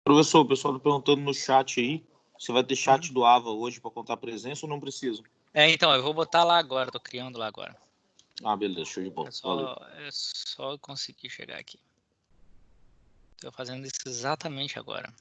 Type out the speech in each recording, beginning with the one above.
Professor, o pessoal está perguntando no chat aí, você vai ter chat do AVA hoje para contar a presença ou não precisa? Então, eu vou botar lá agora, estou criando lá agora. Ah, beleza, show de bola. É só conseguir chegar aqui. Estou fazendo isso exatamente agora.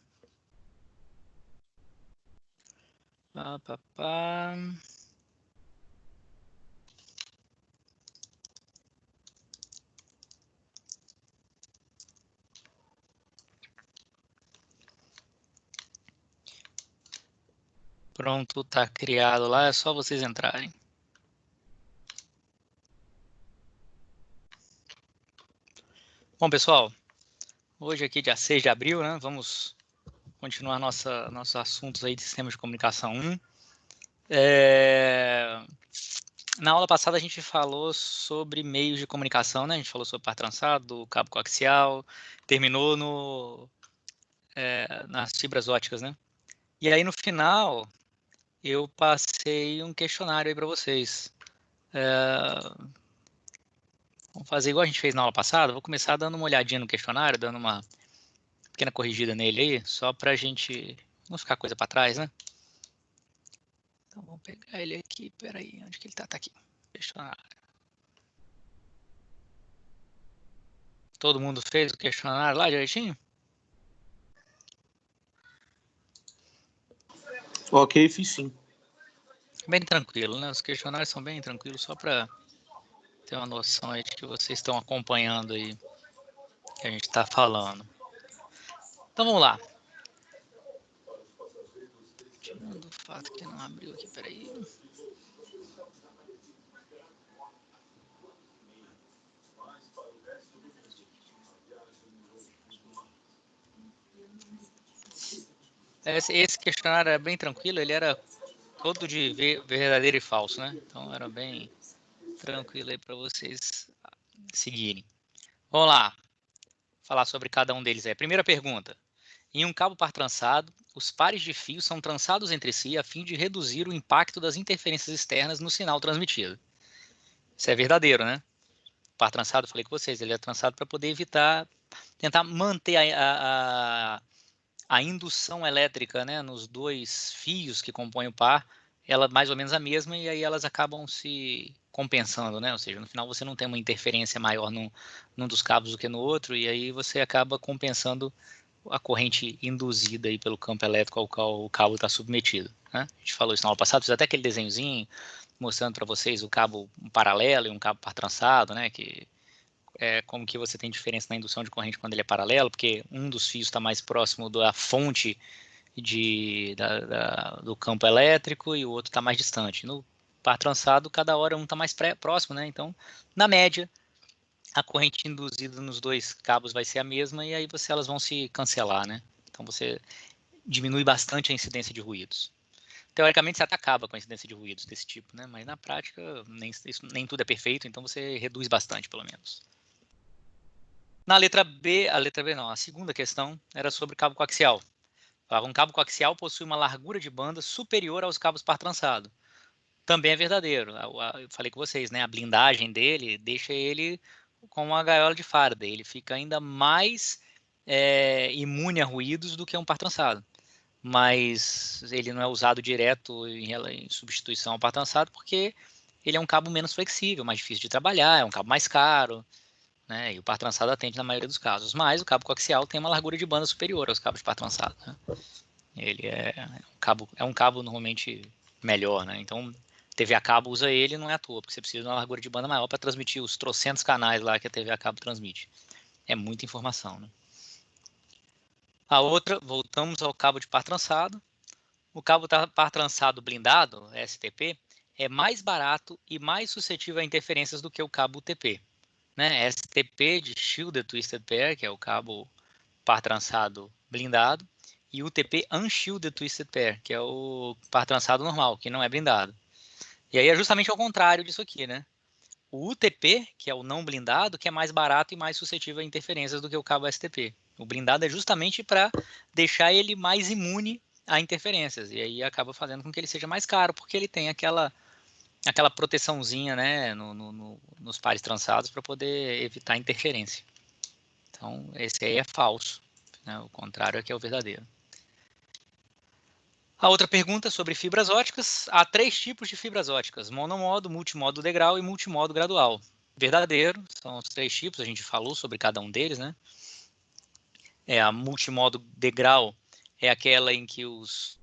Pronto, está criado lá, é só vocês entrarem. Bom, pessoal, hoje aqui dia 6 de abril, né? Vamos continuar nossos assuntos aí de Sistema de Comunicação 1. Na aula passada a gente falou sobre meios de comunicação, né? A gente falou sobre par trançado, cabo coaxial, terminou nas fibras óticas, né? E aí no final eu passei um questionário aí para vocês. Vamos fazer igual a gente fez na aula passada. Vou começar dando uma olhadinha no questionário, dando uma pequena corrigida nele aí, só para a gente não ficar coisa para trás, né? Então vamos pegar ele aqui, peraí, onde que ele tá? Tá aqui, questionário. Todo mundo fez o questionário lá direitinho? Ok, fiz sim. Bem tranquilo, né? Os questionários são bem tranquilos, só para ter uma noção aí de que vocês estão acompanhando aí o que a gente está falando. Então vamos lá. Tirando o fato que não abriu aqui, peraí. Esse questionário era bem tranquilo, ele era todo de verdadeiro e falso, né? Então era bem tranquilo aí para vocês seguirem. Vamos lá, falar sobre cada um deles aí. Primeira pergunta. Em um cabo par trançado, os pares de fios são trançados entre si a fim de reduzir o impacto das interferências externas no sinal transmitido. Isso é verdadeiro, né? O par trançado, eu falei com vocês, ele é trançado para poder evitar, tentar manter a indução elétrica, né, nos dois fios que compõem o par, ela mais ou menos a mesma, e aí elas acabam se compensando, né? Ou seja, no final você não tem uma interferência maior num dos cabos do que no outro, e aí você acaba compensando a corrente induzida aí pelo campo elétrico ao qual o cabo está submetido, né? A gente falou isso na aula passada, fiz até aquele desenhozinho mostrando para vocês o cabo paralelo e um cabo par trançado, né? Que como que você tem diferença na indução de corrente quando ele é paralelo, porque um dos fios está mais próximo da fonte do campo elétrico e o outro está mais distante. No par trançado, cada hora um está mais próximo, né? Então, na média, a corrente induzida nos dois cabos vai ser a mesma e aí elas vão se cancelar, né? Então, você diminui bastante a incidência de ruídos. Teoricamente, você até acaba com a incidência de ruídos desse tipo, né? Mas na prática, nem tudo é perfeito, então você reduz bastante, pelo menos. Na letra B, a segunda questão era sobre cabo coaxial. Um cabo coaxial possui uma largura de banda superior aos cabos par trançado. Também é verdadeiro. Eu falei com vocês, né? A blindagem dele deixa ele com uma gaiola de Faraday. Ele fica ainda mais imune a ruídos do que um par trançado. Mas ele não é usado direto em substituição ao par trançado porque ele é um cabo menos flexível, mais difícil de trabalhar, é um cabo mais caro. Né? E o par trançado atende na maioria dos casos. Mas o cabo coaxial tem uma largura de banda superior aos cabos de par trançado. Né? Ele é um cabo normalmente melhor, né? Então, TV a cabo usa ele, não é à toa, porque você precisa de uma largura de banda maior para transmitir os trocentos canais lá que a TV a cabo transmite. É muita informação, né? A outra, voltamos ao cabo de par trançado. O cabo par trançado blindado, STP, é mais barato e mais suscetível a interferências do que o cabo UTP. Né? STP de Shielded Twisted Pair, que é o cabo par trançado blindado, e UTP Unshielded Twisted Pair, que é o par trançado normal, que não é blindado. E aí é justamente ao contrário disso aqui, né? O UTP, que é o não blindado, que é mais barato e mais suscetível a interferências do que o cabo STP. O blindado é justamente para deixar ele mais imune a interferências, e aí acaba fazendo com que ele seja mais caro, porque ele tem aquela proteçãozinha, né, nos pares trançados para poder evitar interferência. Então, esse aí é falso. né? O contrário é que é o verdadeiro. A outra pergunta sobre fibras óticas. Há 3 tipos de fibras óticas: monomodo, multimodo degrau e multimodo gradual. Verdadeiro, são os 3 tipos, a gente falou sobre cada um deles, né? A multimodo degrau é aquela em que os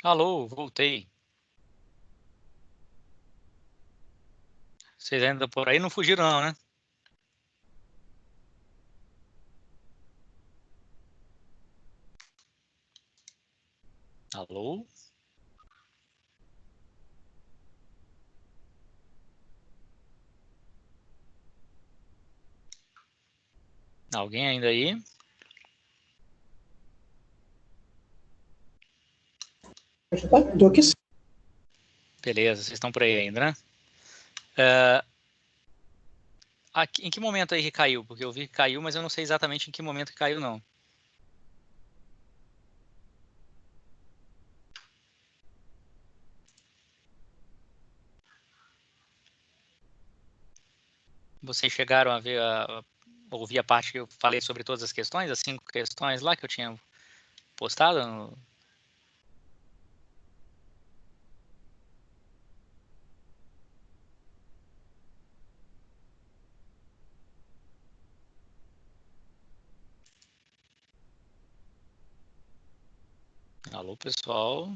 Alô, voltei. Vocês ainda por aí não fugiram não, né? Alô? Alguém ainda aí? Tô aqui. Beleza, vocês estão por aí ainda, né? Em que momento aí que caiu? Porque eu vi que caiu, mas eu não sei exatamente em que momento que caiu, não. Vocês chegaram a ver, ouvir a parte que eu falei sobre todas as questões, as 5 questões lá que eu tinha postado? Alô, pessoal?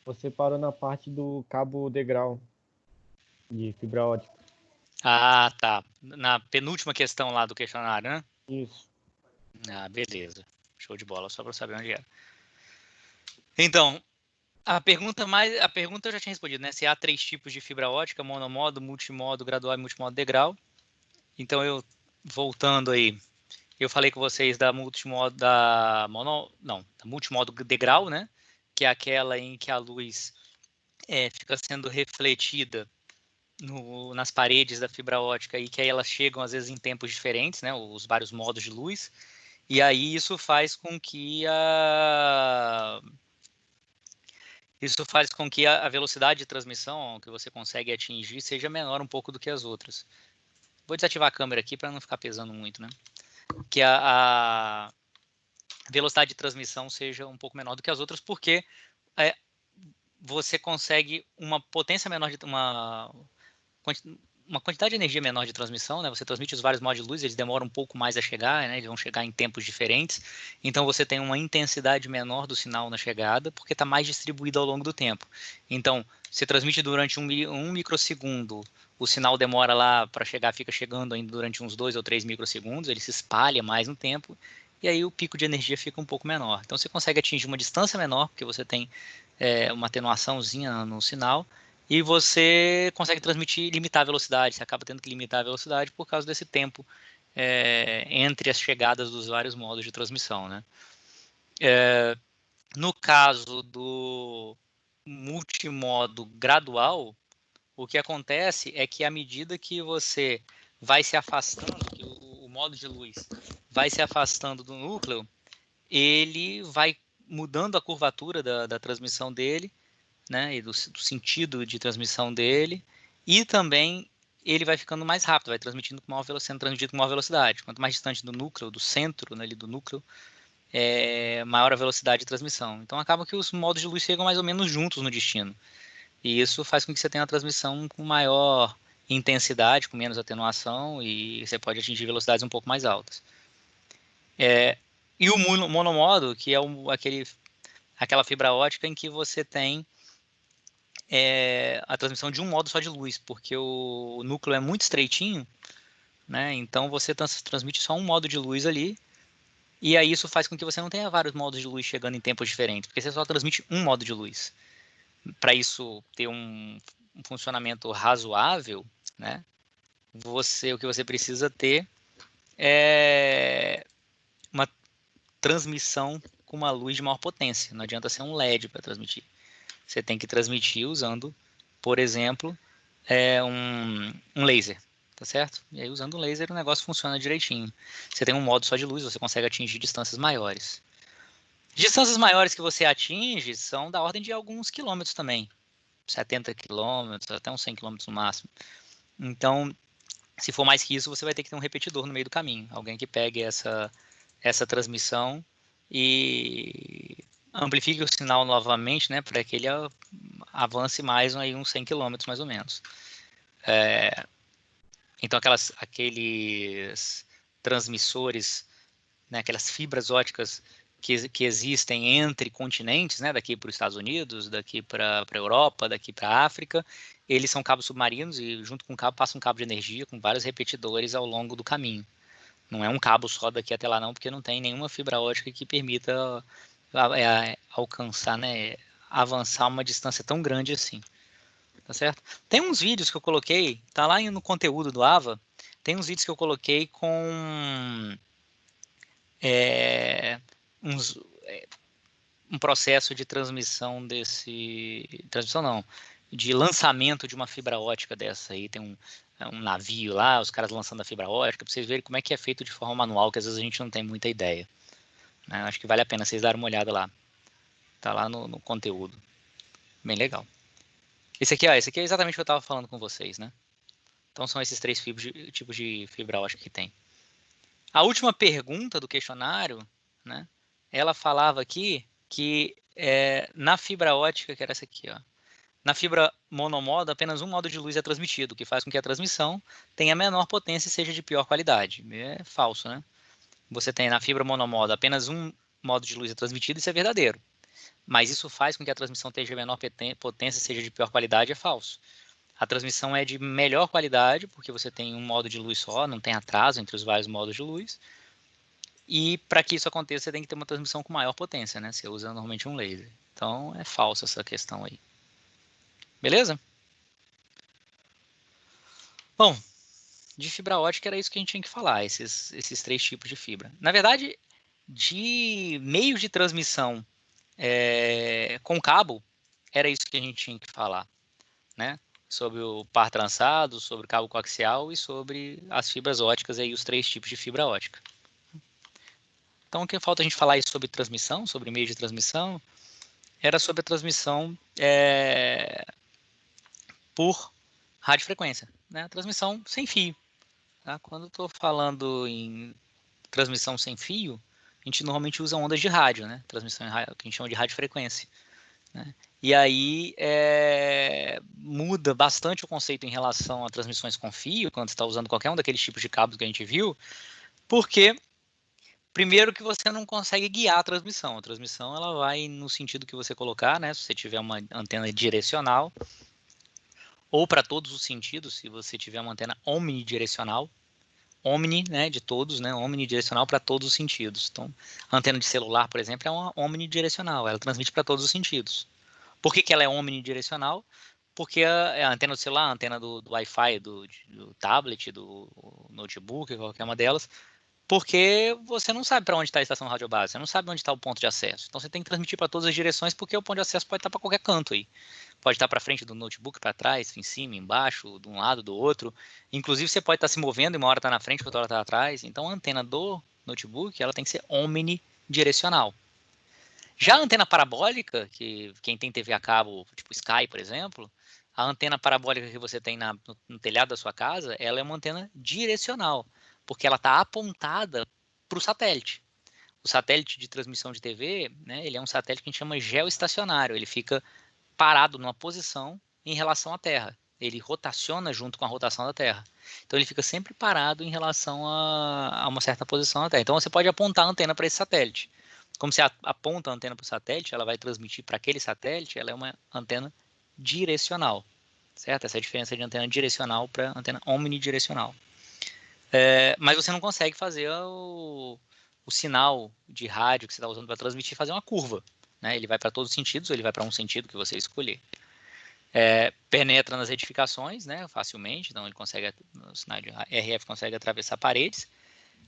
Você parou na parte do cabo degrau de fibra ótica. Ah, tá. Na penúltima questão lá do questionário, né? Isso. Ah, beleza. Show de bola, só para saber onde era. Então, a pergunta eu já tinha respondido, né? Se há 3 tipos de fibra ótica: monomodo, multimodo, gradual e multimodo degrau. Então, voltando aí, eu falei com vocês da multimodo, da multimodo degrau, né? Que é aquela em que a luz fica sendo refletida nas paredes da fibra ótica e que aí elas chegam às vezes em tempos diferentes, né? Os vários modos de luz. E aí isso faz com que a velocidade de transmissão que você consegue atingir seja menor um pouco do que as outras. Vou desativar a câmera aqui para não ficar pesando muito, né? Que a velocidade de transmissão seja um pouco menor do que as outras, porque você consegue uma potência menor, uma quantidade de energia menor de transmissão, né? Você transmite os vários modos de luz, eles demoram um pouco mais a chegar, né? Eles vão chegar em tempos diferentes. Então você tem uma intensidade menor do sinal na chegada, porque está mais distribuído ao longo do tempo. Então, você transmite durante um microsegundo, o sinal demora lá para chegar, fica chegando ainda durante uns 2 ou 3 microsegundos, ele se espalha mais no tempo, e aí o pico de energia fica um pouco menor. Então você consegue atingir uma distância menor, porque você tem uma atenuaçãozinha no sinal, e você consegue transmitir, limitar a velocidade. Você acaba tendo que limitar a velocidade por causa desse tempo entre as chegadas dos vários modos de transmissão, né? No caso do multimodo gradual, o que acontece é que à medida que você vai se afastando, que o modo de luz vai se afastando do núcleo, ele vai mudando a curvatura da transmissão dele, né, e do sentido de transmissão dele, e também ele vai ficando mais rápido, vai transmitindo com maior velocidade, sendo transmitido com maior velocidade. Quanto mais distante do núcleo, do centro, né, ali do núcleo, maior a velocidade de transmissão. Então acaba que os modos de luz chegam mais ou menos juntos no destino. E isso faz com que você tenha uma transmissão com maior intensidade, com menos atenuação, e você pode atingir velocidades um pouco mais altas. E o monomodo, que é aquela fibra ótica em que você tem a transmissão de um modo só de luz, porque o núcleo é muito estreitinho, né? Então você transmite só um modo de luz ali, e aí isso faz com que você não tenha vários modos de luz chegando em tempos diferentes, porque você só transmite um modo de luz. Para isso ter um funcionamento razoável, né? O que você precisa ter é uma transmissão com uma luz de maior potência. Não adianta ser um LED para transmitir. Você tem que transmitir usando, por exemplo, um laser, tá certo? E aí usando um laser o negócio funciona direitinho. Você tem um modo só de luz, você consegue atingir distâncias maiores. Distâncias maiores que você atinge são da ordem de alguns quilômetros também. 70 quilômetros, até uns 100 quilômetros no máximo. Então, se for mais que isso, você vai ter que ter um repetidor no meio do caminho. Alguém que pegue essa transmissão e amplifique o sinal novamente, né, para que ele avance mais aí uns 100 quilômetros mais ou menos. Então, aqueles transmissores, né, aquelas fibras óticas que existem entre continentes, né, daqui para os Estados Unidos, daqui para a Europa, daqui para a África, eles são cabos submarinos e junto com o cabo passa um cabo de energia com vários repetidores ao longo do caminho. Não é um cabo só daqui até lá não, porque não tem nenhuma fibra ótica que permita alcançar, né, avançar uma distância tão grande assim. Tá certo? Tem uns vídeos que eu coloquei, tá lá no conteúdo do AVA, tem uns vídeos que eu coloquei com um processo de transmissão de lançamento de uma fibra ótica dessa aí, tem um navio lá, os caras lançando a fibra ótica, para vocês verem como é que é feito de forma manual, que às vezes a gente não tem muita ideia. Né? Acho que vale a pena vocês darem uma olhada lá. Tá lá no conteúdo. Bem legal. Esse aqui é exatamente o que eu estava falando com vocês, né? Então são esses 3 tipos de fibra ótica que tem. A última pergunta do questionário, né? Ela falava aqui que na fibra ótica, que era essa aqui, ó, na fibra monomodo, apenas um modo de luz é transmitido, o que faz com que a transmissão tenha menor potência e seja de pior qualidade. É falso, né? Você tem na fibra monomodo apenas um modo de luz é transmitido, isso é verdadeiro. Mas isso faz com que a transmissão tenha menor potência e seja de pior qualidade, é falso. A transmissão é de melhor qualidade, porque você tem um modo de luz só, não tem atraso entre os vários modos de luz. E para que isso aconteça, você tem que ter uma transmissão com maior potência, né? Você usa normalmente um laser. Então, é falso essa questão aí. Beleza? Bom, de fibra ótica era isso que a gente tinha que falar, esses 3 tipos de fibra. Na verdade, de meios de transmissão com cabo, era isso que a gente tinha que falar, né? Sobre o par trançado, sobre o cabo coaxial e sobre as fibras óticas e os 3 tipos de fibra ótica. Então, o que falta a gente falar aí sobre transmissão, sobre meio de transmissão, era sobre a transmissão por radiofrequência, né? A transmissão sem fio. Tá? Quando eu estou falando em transmissão sem fio, a gente normalmente usa ondas de rádio, né? Transmissão que a gente chama de radiofrequência. Né? E aí muda bastante o conceito em relação a transmissões com fio, quando você está usando qualquer um daqueles tipos de cabos que a gente viu, porque primeiro que você não consegue guiar a transmissão ela vai no sentido que você colocar, né? Se você tiver uma antena direcional, ou para todos os sentidos, se você tiver uma antena omnidirecional, omni, né, de todos, né, omnidirecional para todos os sentidos. Então, a antena de celular, por exemplo, é uma omnidirecional, ela transmite para todos os sentidos. Por que ela é omnidirecional? Porque a antena do celular, a antena do Wi-Fi, do tablet, do notebook, qualquer uma delas, porque você não sabe para onde está a estação radiobase, você não sabe onde está o ponto de acesso. Então, você tem que transmitir para todas as direções, porque o ponto de acesso pode estar para qualquer canto aí. Pode estar para frente do notebook, para trás, em cima, embaixo, de um lado, do outro. Inclusive, você pode estar se movendo e uma hora está na frente, outra hora está atrás. Então, a antena do notebook ela tem que ser omnidirecional. Já a antena parabólica, que quem tem TV a cabo, tipo Sky, por exemplo, a antena parabólica que você tem no telhado da sua casa, ela é uma antena direcional, porque ela está apontada para o satélite. O satélite de transmissão de TV, né, ele é um satélite que a gente chama geoestacionário, ele fica parado numa posição em relação à Terra. Ele rotaciona junto com a rotação da Terra. Então ele fica sempre parado em relação a uma certa posição na Terra. Então você pode apontar a antena para esse satélite. Como você aponta a antena para o satélite, ela vai transmitir para aquele satélite, ela é uma antena direcional. Certo? Essa é a diferença de antena direcional para antena omnidirecional. Mas você não consegue fazer o sinal de rádio que você está usando para transmitir, fazer uma curva. Né? Ele vai para todos os sentidos, ou ele vai para um sentido que você escolher. Penetra nas edificações, né, facilmente, então ele consegue, o sinal de RF consegue atravessar paredes.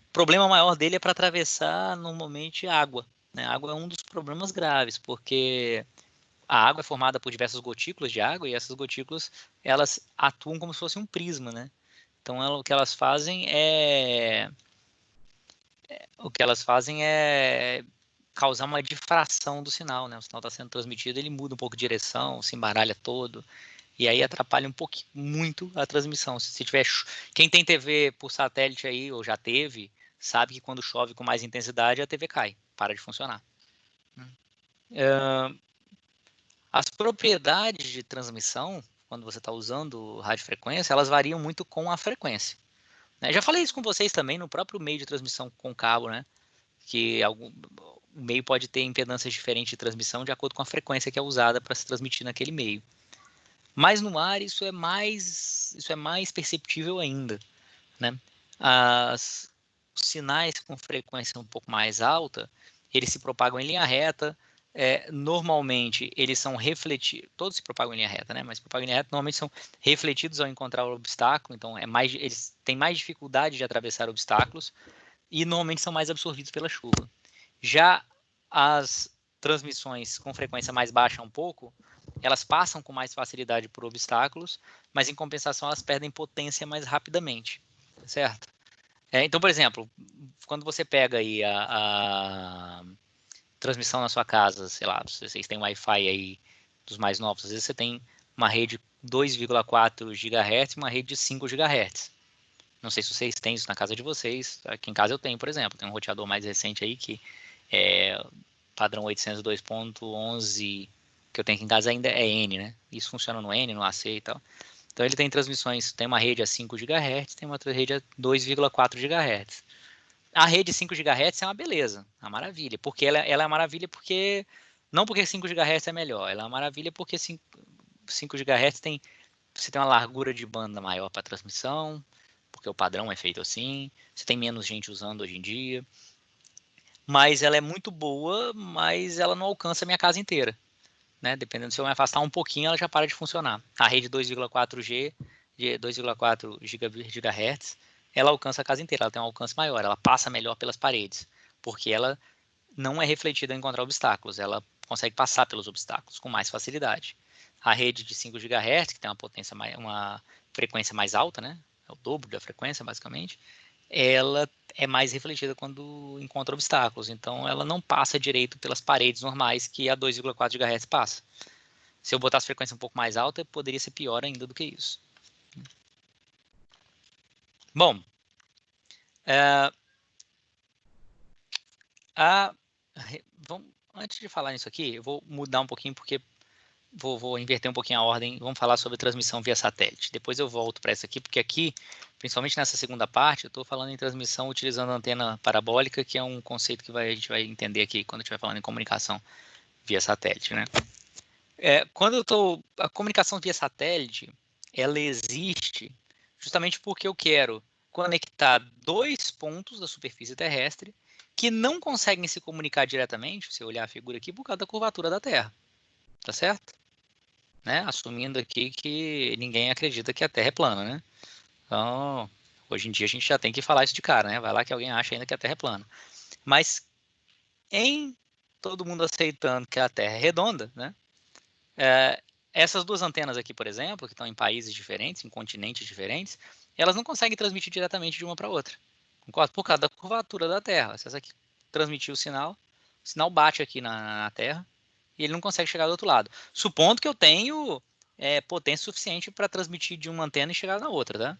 O problema maior dele é para atravessar normalmente água. Né? A água é um dos problemas graves, porque a água é formada por diversas gotículas de água e essas gotículas elas atuam como se fosse um prisma, né? Então o que elas fazem é causar uma difração do sinal, né? O sinal está sendo transmitido, ele muda um pouco de direção, se embaralha todo, e aí atrapalha um pouquinho, muito a transmissão. Se tiver, quem tem TV por satélite aí, ou já teve, sabe que quando chove com mais intensidade, a TV cai, para de funcionar. As propriedades de transmissão, quando você está usando radiofrequência, elas variam muito com a frequência. Já falei isso com vocês também no próprio meio de transmissão com cabo, né? que o meio pode ter impedâncias diferentes de transmissão de acordo com a frequência que é usada para se transmitir naquele meio. Mas no ar isso é mais perceptível ainda, né? Os sinais com frequência um pouco mais alta, eles se propagam em linha reta. Normalmente eles são refletidos, todos se propagam em linha reta, né? Mas propagam em linha reta normalmente são refletidos ao encontrar o obstáculo, então eles têm mais dificuldade de atravessar obstáculos e normalmente são mais absorvidos pela chuva. Já as transmissões com frequência mais baixa um pouco, elas passam com mais facilidade por obstáculos, mas em compensação elas perdem potência mais rapidamente, certo? Então, por exemplo, quando você pega aí a transmissão na sua casa, sei lá, vocês têm Wi-Fi aí dos mais novos, às vezes você tem uma rede 2,4 GHz e uma rede de 5 GHz. Não sei se vocês têm isso na casa de vocês, aqui em casa eu tenho, por exemplo, tem um roteador mais recente aí que é padrão 802.11, que eu tenho aqui em casa ainda é N, né? Isso funciona no N, no AC e tal. Então ele tem transmissões, tem uma rede a 5 GHz, tem uma outra rede a 2,4 GHz. A rede 5 GHz é uma beleza, uma maravilha, porque ela é uma maravilha porque não porque 5 GHz é melhor, ela é uma maravilha porque 5 GHz você tem uma largura de banda maior para transmissão, porque o padrão é feito assim, você tem menos gente usando hoje em dia, mas ela é muito boa, mas ela não alcança a minha casa inteira, né? Dependendo, se eu me afastar um pouquinho, ela já para de funcionar. A rede 2,4G, 2,4 GHz, ela alcança a casa inteira, ela tem um alcance maior, ela passa melhor pelas paredes, porque ela não é refletida ao encontrar obstáculos, ela consegue passar pelos obstáculos com mais facilidade. A rede de 5 GHz, que tem uma frequência mais alta, né? É o dobro da frequência, basicamente, ela é mais refletida quando encontra obstáculos. Então, ela não passa direito pelas paredes normais que a 2,4 GHz passa. Se eu botasse frequência um pouco mais alta, poderia ser pior ainda do que isso. Bom, antes de falar nisso aqui, eu vou mudar um pouquinho, porque vou inverter um pouquinho a ordem. Vamos falar sobre transmissão via satélite. Depois eu volto para essa aqui, porque aqui, principalmente nessa segunda parte, eu estou falando em transmissão utilizando antena parabólica, que é um conceito que a gente vai entender aqui quando a gente vai falando em comunicação via satélite, né? A comunicação via satélite, ela existe justamente porque eu quero conectar dois pontos da superfície terrestre que não conseguem se comunicar diretamente, se eu olhar a figura aqui, por causa da curvatura da Terra. Tá certo? Né? Assumindo aqui que ninguém acredita que a Terra é plana, né? Então, hoje em dia a gente já tem que falar isso de cara, né? Vai lá que alguém acha ainda que a Terra é plana. Mas em todo mundo aceitando que a Terra é redonda, né? Essas duas antenas aqui, por exemplo, que estão em países diferentes, em continentes diferentes, elas não conseguem transmitir diretamente de uma para outra. Concorda? Por causa da curvatura da Terra. Se essa aqui transmitir o sinal bate aqui na Terra e ele não consegue chegar do outro lado. Supondo que eu tenho potência suficiente para transmitir de uma antena e chegar na outra, tá?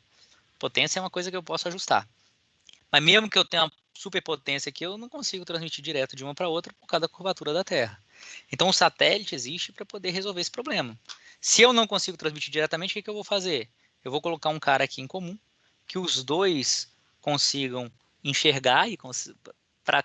Potência é uma coisa que eu posso ajustar. Mas mesmo que eu tenha uma superpotência aqui, eu não consigo transmitir direto de uma para outra por causa da curvatura da Terra. Então o satélite existe para poder resolver esse problema. Se eu não consigo transmitir diretamente, o que eu vou fazer? Eu vou colocar um cara aqui em comum, que os dois consigam enxergar e para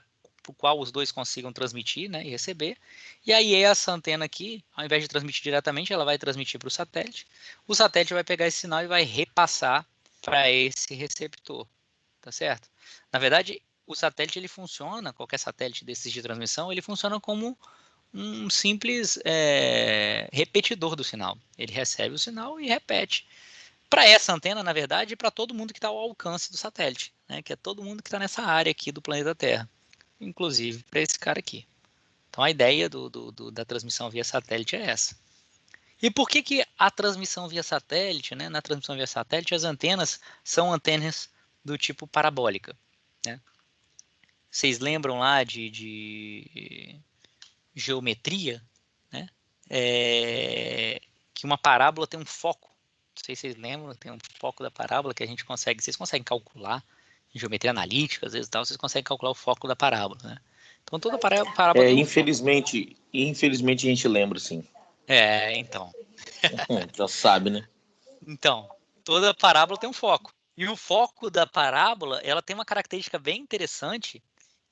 o qual os dois consigam transmitir, né, e receber. E aí essa antena aqui, ao invés de transmitir diretamente, ela vai transmitir para o satélite. O satélite vai pegar esse sinal e vai repassar para esse receptor, tá certo? Na verdade, o satélite ele funciona, qualquer satélite desses de transmissão, ele funciona como um simples repetidor do sinal. Ele recebe o sinal e repete. Para essa antena, na verdade, e para todo mundo que está ao alcance do satélite, né, que é todo mundo que está nessa área aqui do planeta Terra, inclusive para esse cara aqui. Então a ideia da transmissão via satélite é essa. E por que a transmissão via satélite, né? Na transmissão via satélite, as antenas são antenas do tipo parabólica, né? Vocês lembram lá de geometria, né? Que uma parábola tem um foco. Não sei se vocês lembram, tem um foco da parábola que vocês conseguem calcular em geometria analítica, às vezes tal, vocês conseguem calcular o foco da parábola, né? Então toda parábola tem um infelizmente a gente lembra, sim. Então. Já sabe, né? Então, toda parábola tem um foco. E o foco da parábola, ela tem uma característica bem interessante,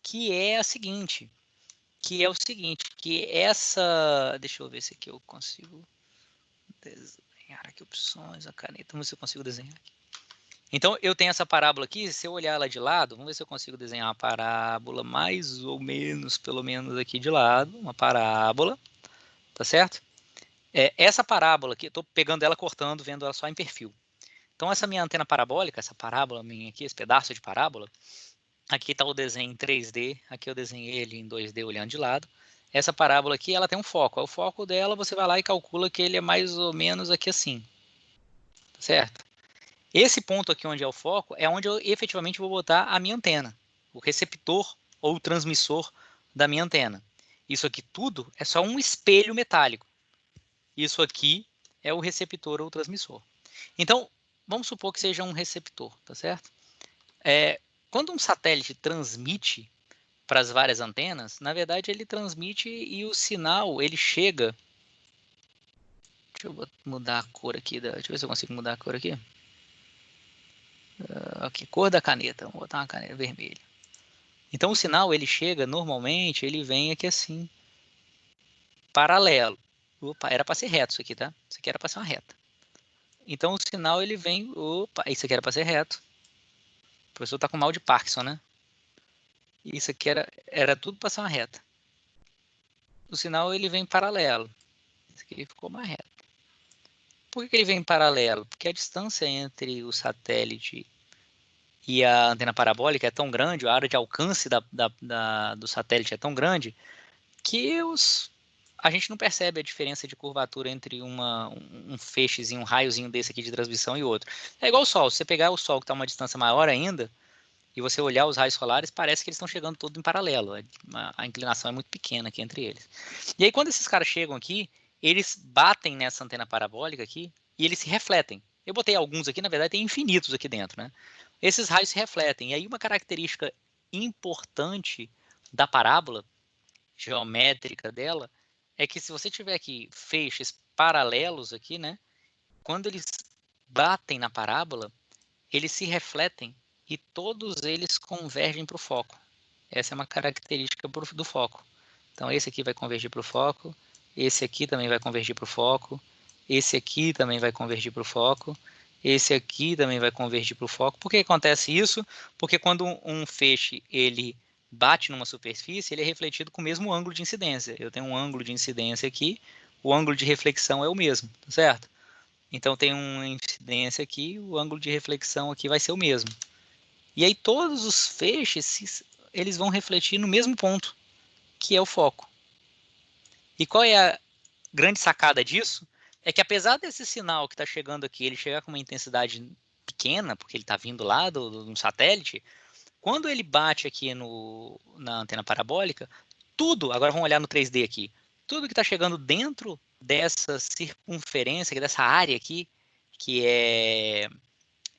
que é o seguinte, que essa, deixa eu ver se aqui eu consigo desenhar aqui opções, a caneta, vamos ver se eu consigo desenhar aqui. Então, eu tenho essa parábola aqui, se eu olhar ela de lado, vamos ver se eu consigo desenhar uma parábola mais ou menos, pelo menos aqui de lado, uma parábola, tá certo? Essa parábola aqui, eu estou pegando ela, cortando, vendo ela só em perfil. Então, essa minha antena parabólica, essa parábola minha aqui, esse pedaço de parábola, aqui está o desenho em 3D, aqui eu desenhei ele em 2D olhando de lado. Essa parábola aqui, ela tem um foco. O foco dela, você vai lá e calcula que ele é mais ou menos aqui assim, certo? Esse ponto aqui onde é o foco é onde eu efetivamente vou botar a minha antena, o receptor ou o transmissor da minha antena. Isso aqui tudo é só um espelho metálico. Isso aqui é o receptor ou o transmissor. Então, vamos supor que seja um receptor, tá certo? Quando um satélite transmite para as várias antenas, na verdade ele transmite e o sinal ele chega. Deixa eu mudar a cor aqui, deixa eu ver se eu consigo mudar a cor aqui. Aqui, cor da caneta, vou botar uma caneta vermelha. Então o sinal ele chega, normalmente ele vem aqui assim, paralelo. Opa, era para ser reto isso aqui, tá? Isso aqui era para ser uma reta. Então o sinal ele vem, opa, isso aqui era para ser reto. O professor tá com mal de Parkinson, né? Isso aqui era tudo para ser uma reta. O sinal ele vem paralelo. Isso aqui ficou mais reto. Por que ele vem paralelo? Porque a distância entre o satélite e a antena parabólica é tão grande, a área de alcance do satélite é tão grande, que a gente não percebe a diferença de curvatura entre um feixezinho, um raiozinho desse aqui de transmissão e outro. É igual o Sol. Se você pegar o Sol que está a uma distância maior ainda, e você olhar os raios solares, parece que eles estão chegando todos em paralelo. A inclinação é muito pequena aqui entre eles. E aí, quando esses caras chegam aqui, eles batem nessa antena parabólica aqui e eles se refletem. Eu botei alguns aqui, na verdade, tem infinitos aqui dentro, né? Esses raios se refletem. E aí, uma característica importante da parábola geométrica dela é que se você tiver aqui feixes paralelos aqui, né? Quando eles batem na parábola, eles se refletem e todos eles convergem para o foco. Essa é uma característica do foco. Então, esse aqui vai convergir para o foco, esse aqui também vai convergir para o foco, esse aqui também vai convergir para o foco, esse aqui também vai convergir para o foco. Por que acontece isso? Porque quando um feixe ele bate numa superfície, ele é refletido com o mesmo ângulo de incidência. Eu tenho um ângulo de incidência aqui, o ângulo de reflexão é o mesmo, certo? Então tem uma incidência aqui, o ângulo de reflexão aqui vai ser o mesmo. E aí todos os feixes, eles vão refletir no mesmo ponto, que é o foco. E qual é a grande sacada disso? É que apesar desse sinal que está chegando aqui, ele chegar com uma intensidade pequena, porque ele está vindo lá do satélite, quando ele bate aqui na antena parabólica, tudo, agora vamos olhar no 3D aqui, tudo que está chegando dentro dessa circunferência, dessa área aqui, que é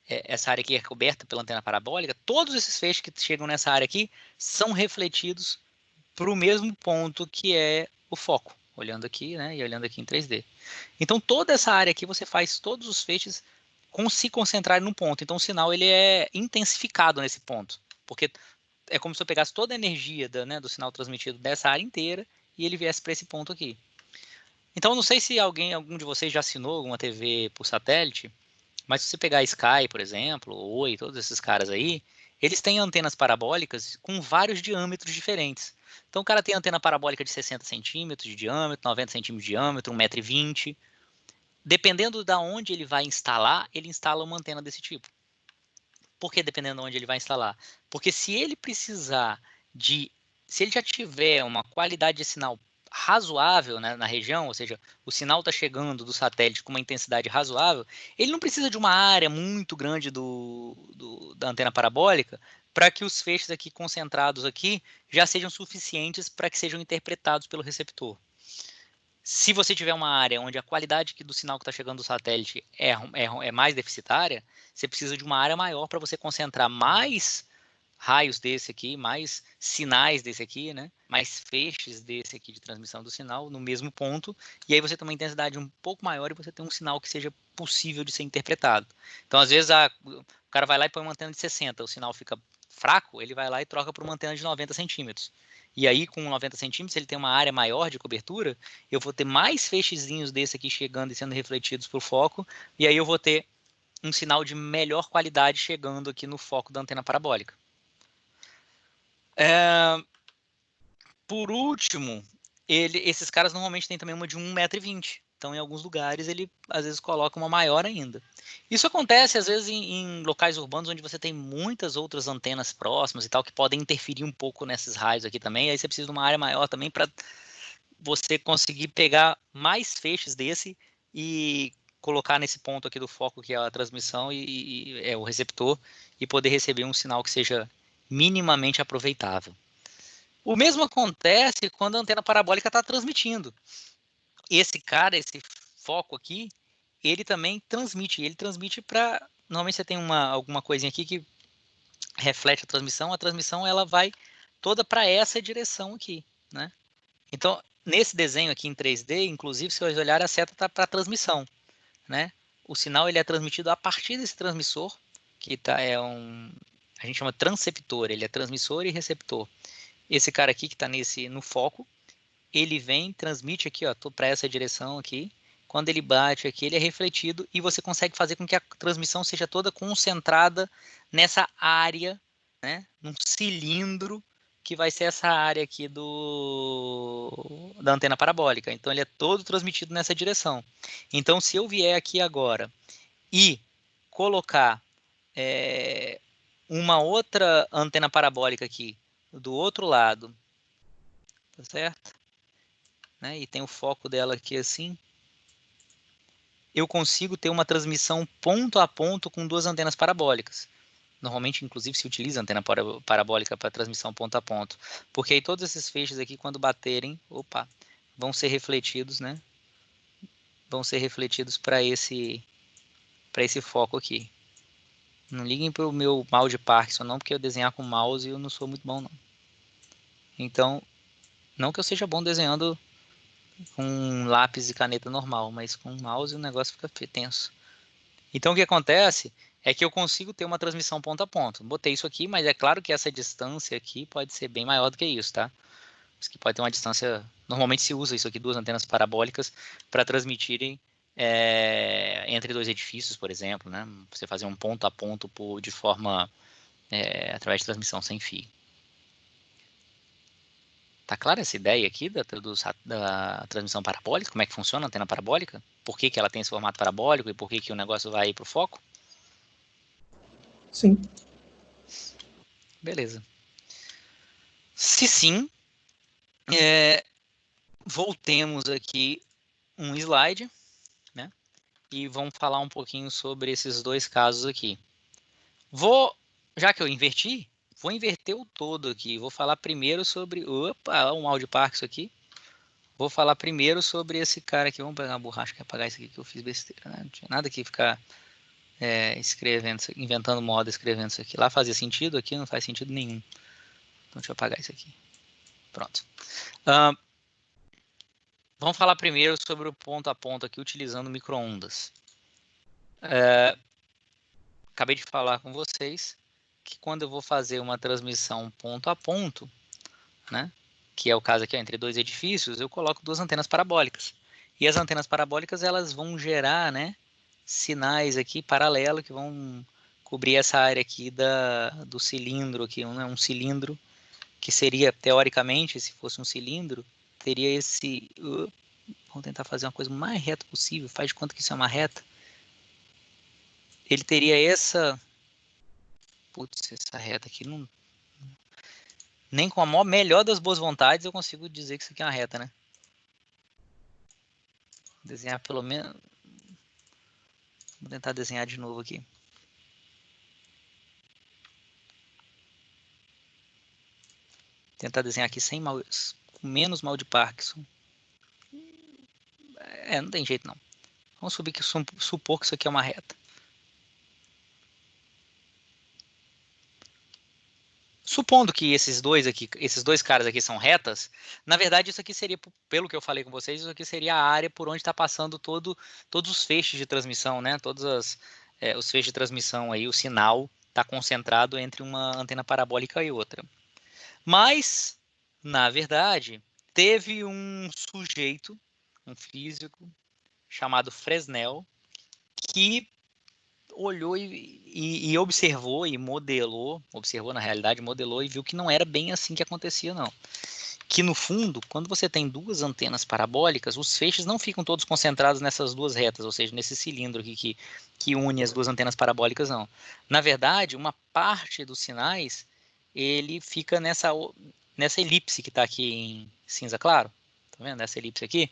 essa área aqui é coberta pela antena parabólica, todos esses feixes que chegam nessa área aqui são refletidos para o mesmo ponto que é o foco, olhando aqui, né, e olhando aqui em 3D. Então toda essa área aqui você faz todos os feixes se concentrarem num ponto. Então o sinal ele é intensificado nesse ponto, porque é como se eu pegasse toda a energia do sinal transmitido dessa área inteira e ele viesse para esse ponto aqui. Então não sei se algum de vocês já assinou alguma TV por satélite, mas se você pegar a Sky, por exemplo, ou Oi, todos esses caras aí, eles têm antenas parabólicas com vários diâmetros diferentes. Então o cara tem antena parabólica de 60 centímetros de diâmetro, 90 centímetros de diâmetro, 1,20 m. Dependendo de onde ele vai instalar, ele instala uma antena desse tipo. Por que dependendo de onde ele vai instalar? Porque se ele já tiver uma qualidade de sinal razoável, né, na região, ou seja, o sinal está chegando do satélite com uma intensidade razoável, ele não precisa de uma área muito grande da antena parabólica para que os feixes aqui concentrados aqui já sejam suficientes para que sejam interpretados pelo receptor. Se você tiver uma área onde a qualidade do sinal que está chegando do satélite é mais deficitária, você precisa de uma área maior para você concentrar mais raios desse aqui, mais sinais desse aqui, né? Mais feixes desse aqui de transmissão do sinal no mesmo ponto, e aí você tem uma intensidade um pouco maior e você tem um sinal que seja possível de ser interpretado. Então, às vezes, o cara vai lá e põe uma antena de 60, o sinal fica fraco, ele vai lá e troca por uma antena de 90 centímetros. E aí, com 90 centímetros, ele tem uma área maior de cobertura, eu vou ter mais feixezinhos desse aqui chegando e sendo refletidos para o foco, e aí eu vou ter um sinal de melhor qualidade chegando aqui no foco da antena parabólica. Por último, esses caras normalmente têm também uma de 1,20 m. Então, em alguns lugares, ele às vezes coloca uma maior ainda. Isso acontece, às vezes, em locais urbanos onde você tem muitas outras antenas próximas e tal, que podem interferir um pouco nesses raios aqui também. Aí você precisa de uma área maior também para você conseguir pegar mais feixes desse e colocar nesse ponto aqui do foco, que é a transmissão e é o receptor, e poder receber um sinal que seja minimamente aproveitável. O mesmo acontece quando a antena parabólica está transmitindo. Esse foco aqui, ele também transmite. Ele transmite para... Normalmente você tem alguma coisinha aqui que reflete a transmissão ela vai toda para essa direção aqui, né? Então, nesse desenho aqui em 3D, inclusive, se vocês olharem, a seta está para a transmissão, né? O sinal ele é transmitido a partir desse transmissor, que a gente chama transceptor, ele é transmissor e receptor. Esse cara aqui que está no foco, ele vem, transmite aqui, ó, para essa direção aqui. Quando ele bate aqui, ele é refletido e você consegue fazer com que a transmissão seja toda concentrada nessa área, né, num cilindro que vai ser essa área aqui da antena parabólica. Então, ele é todo transmitido nessa direção. Então, se eu vier aqui agora e colocar uma outra antena parabólica aqui do outro lado, tá certo? Né? E tem o foco dela aqui assim, eu consigo ter uma transmissão ponto a ponto com duas antenas parabólicas. Normalmente, inclusive, se utiliza antena parabólica para transmissão ponto a ponto, porque aí todos esses feixes aqui, quando baterem, vão ser refletidos, né? Vão ser refletidos para esse foco aqui. Não liguem para o meu mal de Parkinson, não, porque eu desenhar com mouse eu não sou muito bom, não. Então, não que eu seja bom desenhando com lápis e caneta normal, mas com mouse o negócio fica tenso. Então, o que acontece é que eu consigo ter uma transmissão ponto a ponto. Botei isso aqui, mas é claro que essa distância aqui pode ser bem maior do que isso, tá? Isso aqui pode ter uma distância... Normalmente se usa isso aqui, duas antenas parabólicas, para transmitirem entre dois edifícios, por exemplo, né? Você fazer um ponto a ponto de forma... através de transmissão sem fio. Tá clara essa ideia aqui da transmissão parabólica? Como é que funciona a antena parabólica? Por que ela tem esse formato parabólico e por que o negócio vai para o foco? Sim. Beleza. Se sim, voltemos aqui um slide, né? E vamos falar um pouquinho sobre esses dois casos aqui. Já que eu inverti, vou inverter o todo aqui. Vou falar primeiro sobre... Opa, um mal de Parkinson aqui. Vou falar primeiro sobre esse cara aqui. Vamos pegar uma borracha e apagar isso aqui que eu fiz besteira, né? Não tinha nada que ficar escrevendo, inventando moda, escrevendo isso aqui. Lá fazia sentido, aqui não faz sentido nenhum. Então deixa eu apagar isso aqui. Pronto. Vamos falar primeiro sobre o ponto a ponto aqui, utilizando micro-ondas. Acabei de falar com vocês que quando eu vou fazer uma transmissão ponto a ponto, né? Que é o caso aqui entre dois edifícios, eu coloco duas antenas parabólicas. E as antenas parabólicas elas vão gerar, né, sinais aqui paralelos que vão cobrir essa área aqui do cilindro aqui, um cilindro que seria teoricamente, se fosse um cilindro, teria esse... Vamos tentar fazer uma coisa o mais reta possível. Faz de conta que isso é uma reta. Ele teria essa... Putz, essa reta aqui não... Nem com a melhor das boas vontades eu consigo dizer que isso aqui é uma reta, né? Desenhar pelo menos... Vou tentar desenhar de novo aqui. Tentar desenhar aqui sem mal... com menos mal de Parkinson. Não tem jeito não. Vamos supor que isso aqui é uma reta. Supondo que esses dois caras aqui são retas, na verdade isso aqui seria, pelo que eu falei com vocês, isso aqui seria a área por onde está passando todos os feixes de transmissão, né? Todos os feixes de transmissão aí, o sinal está concentrado entre uma antena parabólica e outra. Mas, na verdade, teve um sujeito, um físico, chamado Fresnel, que olhou e observou e modelou, observou na realidade, modelou e viu que não era bem assim que acontecia, não. Que no fundo, quando você tem duas antenas parabólicas, os feixes não ficam todos concentrados nessas duas retas, ou seja, nesse cilindro aqui que une as duas antenas parabólicas, não. Na verdade, uma parte dos sinais, ele fica nessa elipse que está aqui em cinza claro, tá vendo? Essa elipse aqui,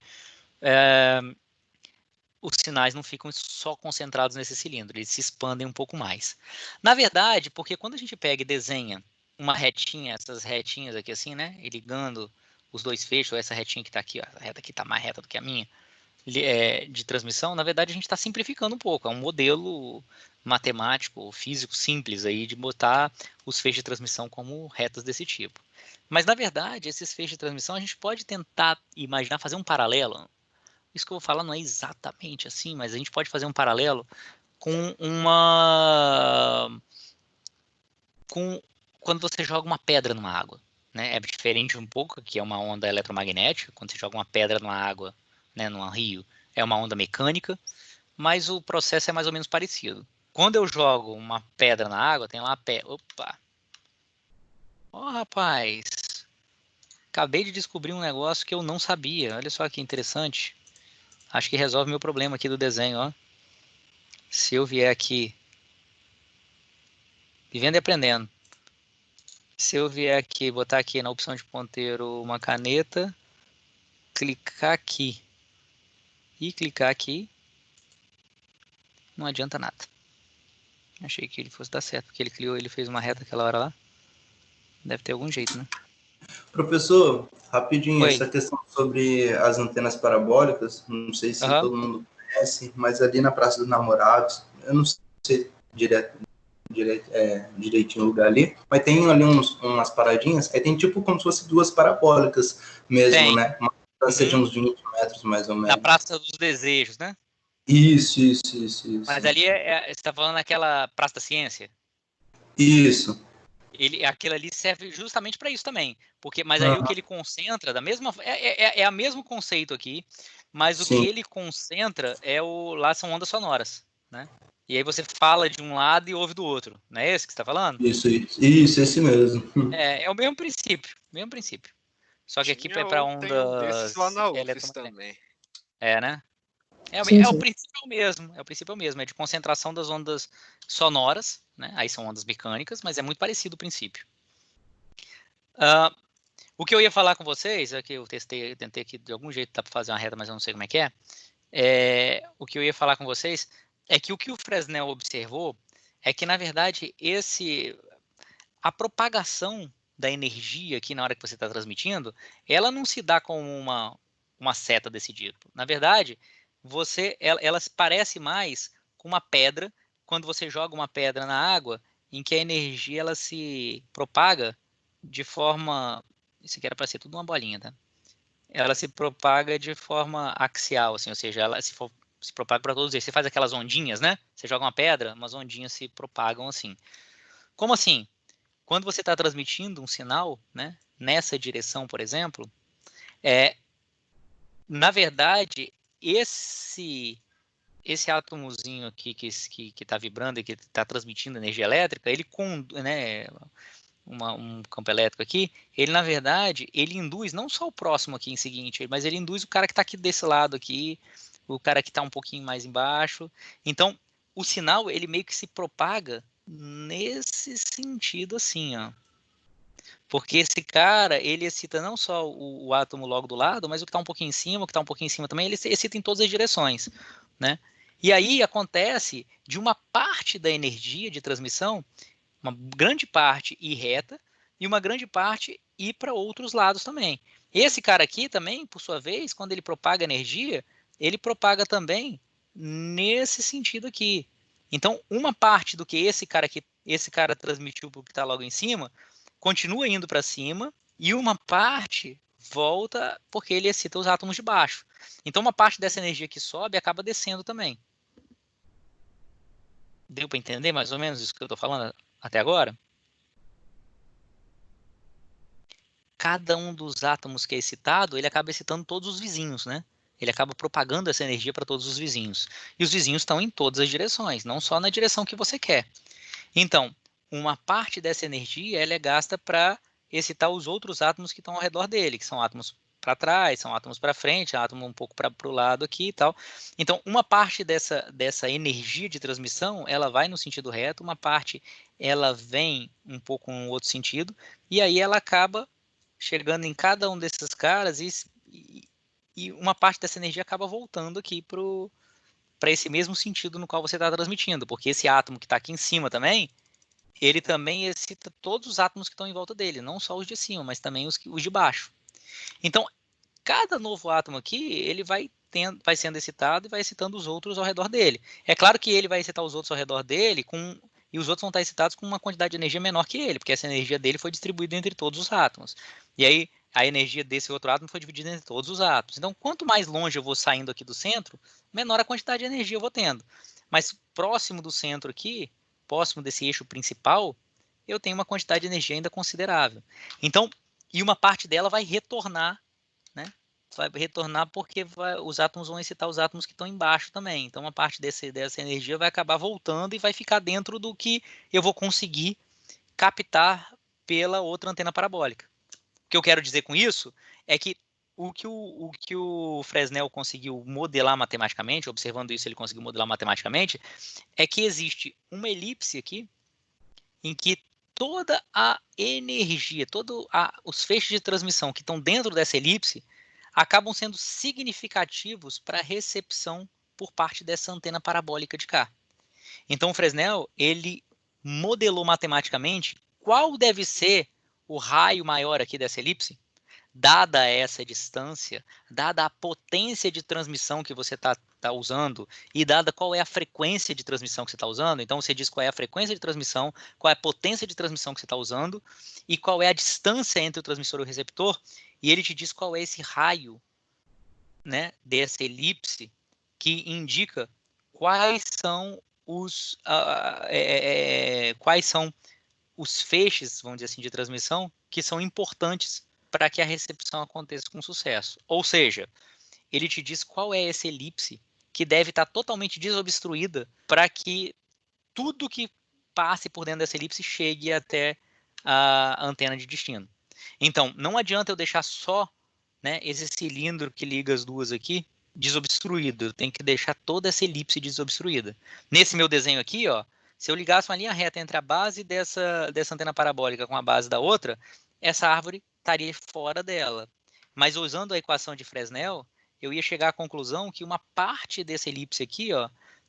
os sinais não ficam só concentrados nesse cilindro, eles se expandem um pouco mais. Na verdade, porque quando a gente pega e desenha uma retinha, essas retinhas aqui assim, né, e ligando os dois feixes, ou essa retinha que está aqui, ó, a reta aqui está mais reta do que a minha, de transmissão, na verdade a gente está simplificando um pouco, é um modelo matemático, físico simples aí de botar os feixes de transmissão como retas desse tipo. Mas na verdade, esses feixes de transmissão a gente pode tentar imaginar, fazer um paralelo. Isso que eu vou falar não é exatamente assim, mas a gente pode fazer um paralelo com quando você joga uma pedra numa água, né? É diferente um pouco, que é uma onda eletromagnética, quando você joga uma pedra numa água, né, num rio, é uma onda mecânica, mas o processo é mais ou menos parecido. Quando eu jogo uma pedra na água, tem lá a pedra. Opa! Ó, rapaz! Acabei de descobrir um negócio que eu não sabia. Olha só que interessante. Acho que resolve meu problema aqui do desenho, ó. Se eu vier aqui, vivendo e aprendendo. Se eu vier aqui, botar aqui na opção de ponteiro uma caneta, clicar aqui e clicar aqui, não adianta nada. Achei que ele fosse dar certo, porque ele fez uma reta aquela hora lá. Deve ter algum jeito, né? Professor, rapidinho, Oi. essa questão sobre as antenas parabólicas, não sei se todo mundo conhece, mas ali na Praça dos Namorados, eu não sei direitinho o lugar ali, mas tem ali umas paradinhas, aí tem tipo como se fosse duas parabólicas mesmo, Tem. né? Uma distância de uns 20 metros, mais ou menos. Na Praça dos Desejos, né? Isso. Mas ali você está falando naquela Praça da Ciência? Isso. Aquilo ali serve justamente para isso também, mas aí o que ele concentra é o mesmo conceito aqui, mas o que ele concentra lá são ondas sonoras, né? E aí você fala de um lado e ouve do outro, não é esse que você está falando? Isso, esse mesmo. É o mesmo princípio. Só que aqui é para ondas desses lá na UFES eletromagnéticas. também. Né? Sim. O princípio é o mesmo, é de concentração das ondas sonoras, né? Aí são ondas mecânicas, mas é muito parecido o princípio. O que eu ia falar com vocês, é que eu tentei aqui de algum jeito, dá para fazer uma reta, mas eu não sei como é que é. O que eu ia falar com vocês é que o Fresnel observou é que, na verdade, a propagação da energia aqui na hora que você está transmitindo, ela não se dá com uma seta desse tipo. Na verdade, ela se parece mais com uma pedra, quando você joga uma pedra na água, em que a energia ela se propaga de forma... Isso aqui era para ser tudo uma bolinha, tá? Ela se propaga de forma axial, assim, ou seja, ela se propaga para todos eles. Você faz aquelas ondinhas, né? Você joga uma pedra, umas ondinhas se propagam assim. Como assim? Quando você está transmitindo um sinal, né, nessa direção, por exemplo, na verdade, esse átomozinho aqui que está vibrando e que está transmitindo energia elétrica, ele né, um campo elétrico aqui, ele na verdade, ele induz não só o próximo aqui em seguinte, mas ele induz o cara que está aqui desse lado aqui, o cara que está um pouquinho mais embaixo. Então, o sinal, ele meio que se propaga nesse sentido assim, ó. Porque esse cara, ele excita não só o átomo logo do lado, mas o que está um pouquinho em cima, o que está um pouquinho em cima também, ele excita em todas as direções, né? E aí acontece de uma parte da energia de transmissão, uma grande parte ir reta e uma grande parte ir para outros lados também. Esse cara aqui também, por sua vez, quando ele propaga energia, ele propaga também nesse sentido aqui. Então, uma parte do que esse cara transmitiu para o que está logo em cima, continua indo para cima e uma parte volta porque ele excita os átomos de baixo. Então, uma parte dessa energia que sobe acaba descendo também. Deu para entender mais ou menos isso que eu estou falando? até agora? Cada um dos átomos que é excitado, ele acaba excitando todos os vizinhos, né? Ele acaba propagando essa energia para todos os vizinhos. E os vizinhos estão em todas as direções, não só na direção que você quer. Então, uma parte dessa energia ela é gasta para excitar os outros átomos que estão ao redor dele, que são átomos para trás, são átomos para frente, átomo um pouco para o lado aqui e tal. Então, uma parte dessa energia de transmissão, ela vai no sentido reto, uma parte ela vem um pouco no outro sentido, e aí ela acaba chegando em cada um desses caras e uma parte dessa energia acaba voltando aqui para esse mesmo sentido no qual você está transmitindo, porque esse átomo que está aqui em cima também, ele também excita todos os átomos que estão em volta dele, não só os de cima, mas também os de baixo. Então, cada novo átomo aqui, ele vai sendo excitado e vai excitando os outros ao redor dele. É claro que ele vai excitar os outros ao redor dele e os outros vão estar excitados com uma quantidade de energia menor que ele, porque essa energia dele foi distribuída entre todos os átomos. E aí, a energia desse outro átomo foi dividida entre todos os átomos. Então, quanto mais longe eu vou saindo aqui do centro, menor a quantidade de energia eu vou tendo. Mas próximo do centro aqui, próximo desse eixo principal, eu tenho uma quantidade de energia ainda considerável. Então, e uma parte dela vai retornar, né? Vai retornar porque os átomos vão excitar os átomos que estão embaixo também. Então, uma parte dessa energia vai acabar voltando e vai ficar dentro do que eu vou conseguir captar pela outra antena parabólica. O que eu quero dizer com isso é que o que o Fresnel conseguiu modelar matematicamente, observando isso ele conseguiu modelar matematicamente, é que existe uma elipse aqui em que toda a energia, os feixes de transmissão que estão dentro dessa elipse acabam sendo significativos para a recepção por parte dessa antena parabólica de cá. Então o Fresnel, ele modelou matematicamente qual deve ser o raio maior aqui dessa elipse, dada essa distância, dada a potência de transmissão que você está usando e dada qual é a frequência de transmissão que você está usando. Então você diz qual é a frequência de transmissão, qual é a potência de transmissão que você está usando e qual é a distância entre o transmissor e o receptor, e ele te diz qual é esse raio, né, dessa elipse que indica quais são os feixes, vamos dizer assim, de transmissão que são importantes para que a recepção aconteça com sucesso. Ou seja, ele te diz qual é essa elipse que deve estar totalmente desobstruída para que tudo que passe por dentro dessa elipse chegue até a antena de destino. Então, não adianta eu deixar só, né, esse cilindro que liga as duas aqui desobstruído. Eu tenho que deixar toda essa elipse desobstruída. Nesse meu desenho aqui, ó, se eu ligasse uma linha reta entre a base dessa antena parabólica com a base da outra, essa árvore estaria fora dela. Mas usando a equação de Fresnel, eu ia chegar à conclusão que uma parte dessa elipse aqui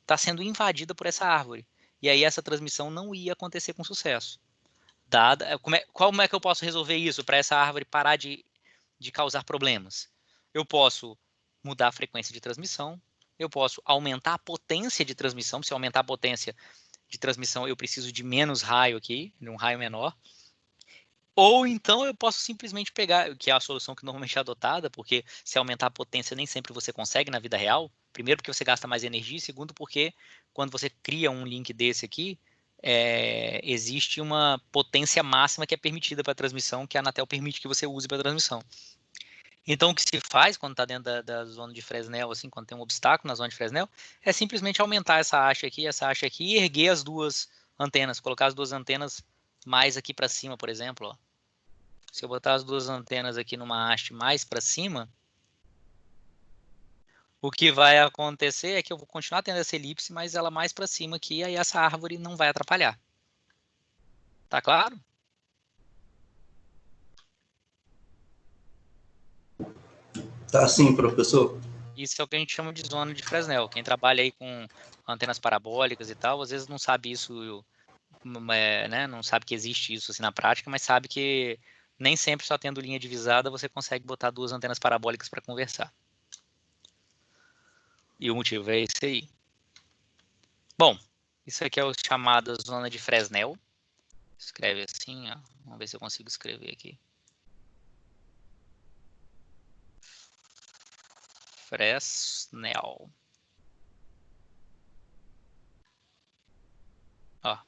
está sendo invadida por essa árvore. E aí essa transmissão não ia acontecer com sucesso. Como é que eu posso resolver isso para essa árvore parar de causar problemas? Eu posso mudar a frequência de transmissão, eu posso aumentar a potência de transmissão. Se eu aumentar a potência de transmissão, eu preciso de menos raio aqui, de um raio menor. Ou então eu posso simplesmente pegar, que é a solução que normalmente é adotada, porque se aumentar a potência nem sempre você consegue na vida real. Primeiro porque você gasta mais energia, e segundo porque quando você cria um link desse aqui, existe uma potência máxima que é permitida para a transmissão, que a Anatel permite que você use para a transmissão. Então, o que se faz quando está dentro da zona de Fresnel, assim, quando tem um obstáculo na zona de Fresnel, é simplesmente aumentar essa haste aqui e erguer as duas antenas, colocar as duas antenas mais aqui para cima, por exemplo. Ó. Se eu botar as duas antenas aqui numa haste mais para cima, o que vai acontecer é que eu vou continuar tendo essa elipse, mas ela mais para cima aqui, aí essa árvore não vai atrapalhar. Tá claro? Tá sim, professor. Isso é o que a gente chama de zona de Fresnel. Quem trabalha aí com antenas parabólicas e tal, às vezes não sabe isso, né? Não sabe que existe isso assim na prática, mas sabe que nem sempre só tendo linha divisada você consegue botar duas antenas parabólicas para conversar. E o motivo é esse aí. Bom, isso aqui é o chamado zona de Fresnel. Escreve assim, ó. Vamos ver se eu consigo escrever aqui. Fresnel. Ó.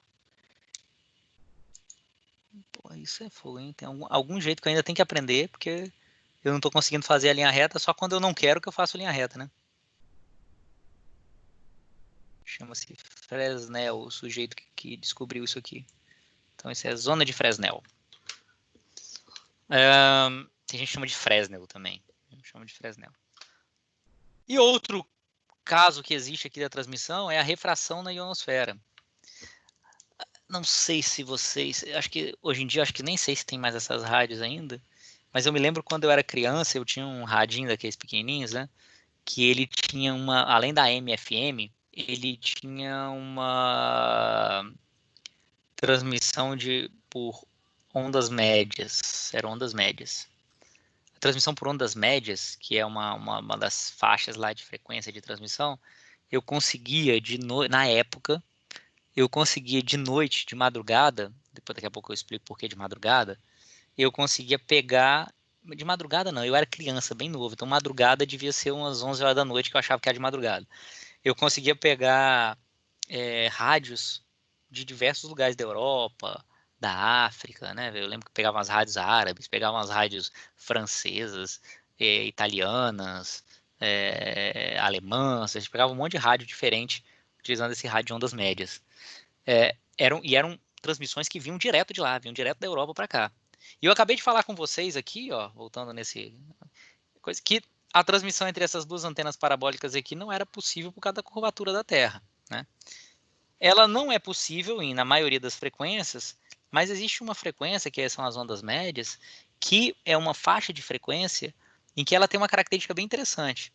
Pô, isso é fogo, hein? Tem algum jeito que eu ainda tenho que aprender, porque eu não tô conseguindo fazer a linha reta, só quando eu não quero que eu faço linha reta, né? Chama-se Fresnel, o sujeito que descobriu isso aqui. Então, isso é a zona de Fresnel. A gente chama de Fresnel também. Chama de Fresnel. E outro caso que existe aqui da transmissão é a refração na ionosfera. Não sei se vocês... Acho que hoje em dia, acho que nem sei se tem mais essas rádios ainda, mas eu me lembro quando eu era criança, eu tinha um radinho daqueles pequenininhos, né? Que ele tinha uma... Além da AM/FM, ele tinha uma transmissão por ondas médias. Eram ondas médias. A transmissão por ondas médias, que é uma das faixas lá de frequência de transmissão, eu conseguia, na época, eu conseguia de noite, de madrugada, depois daqui a pouco eu explico por que de madrugada, eu conseguia pegar, de madrugada não, eu era criança, bem novo, então madrugada devia ser umas 11 horas da noite, que eu achava que era de madrugada. Eu conseguia pegar rádios de diversos lugares da Europa, da África, né? Eu lembro que pegava umas rádios árabes, pegava umas rádios francesas, italianas, alemãs, a gente pegava um monte de rádio diferente utilizando esse rádio de ondas médias. Eram transmissões que vinham direto de lá, vinham direto da Europa para cá. E eu acabei de falar com vocês aqui, ó, voltando nesse coisa, que a transmissão entre essas duas antenas parabólicas aqui não era possível por causa da curvatura da Terra, né? Ela não é possível na maioria das frequências, mas existe uma frequência, que são as ondas médias, que é uma faixa de frequência em que ela tem uma característica bem interessante,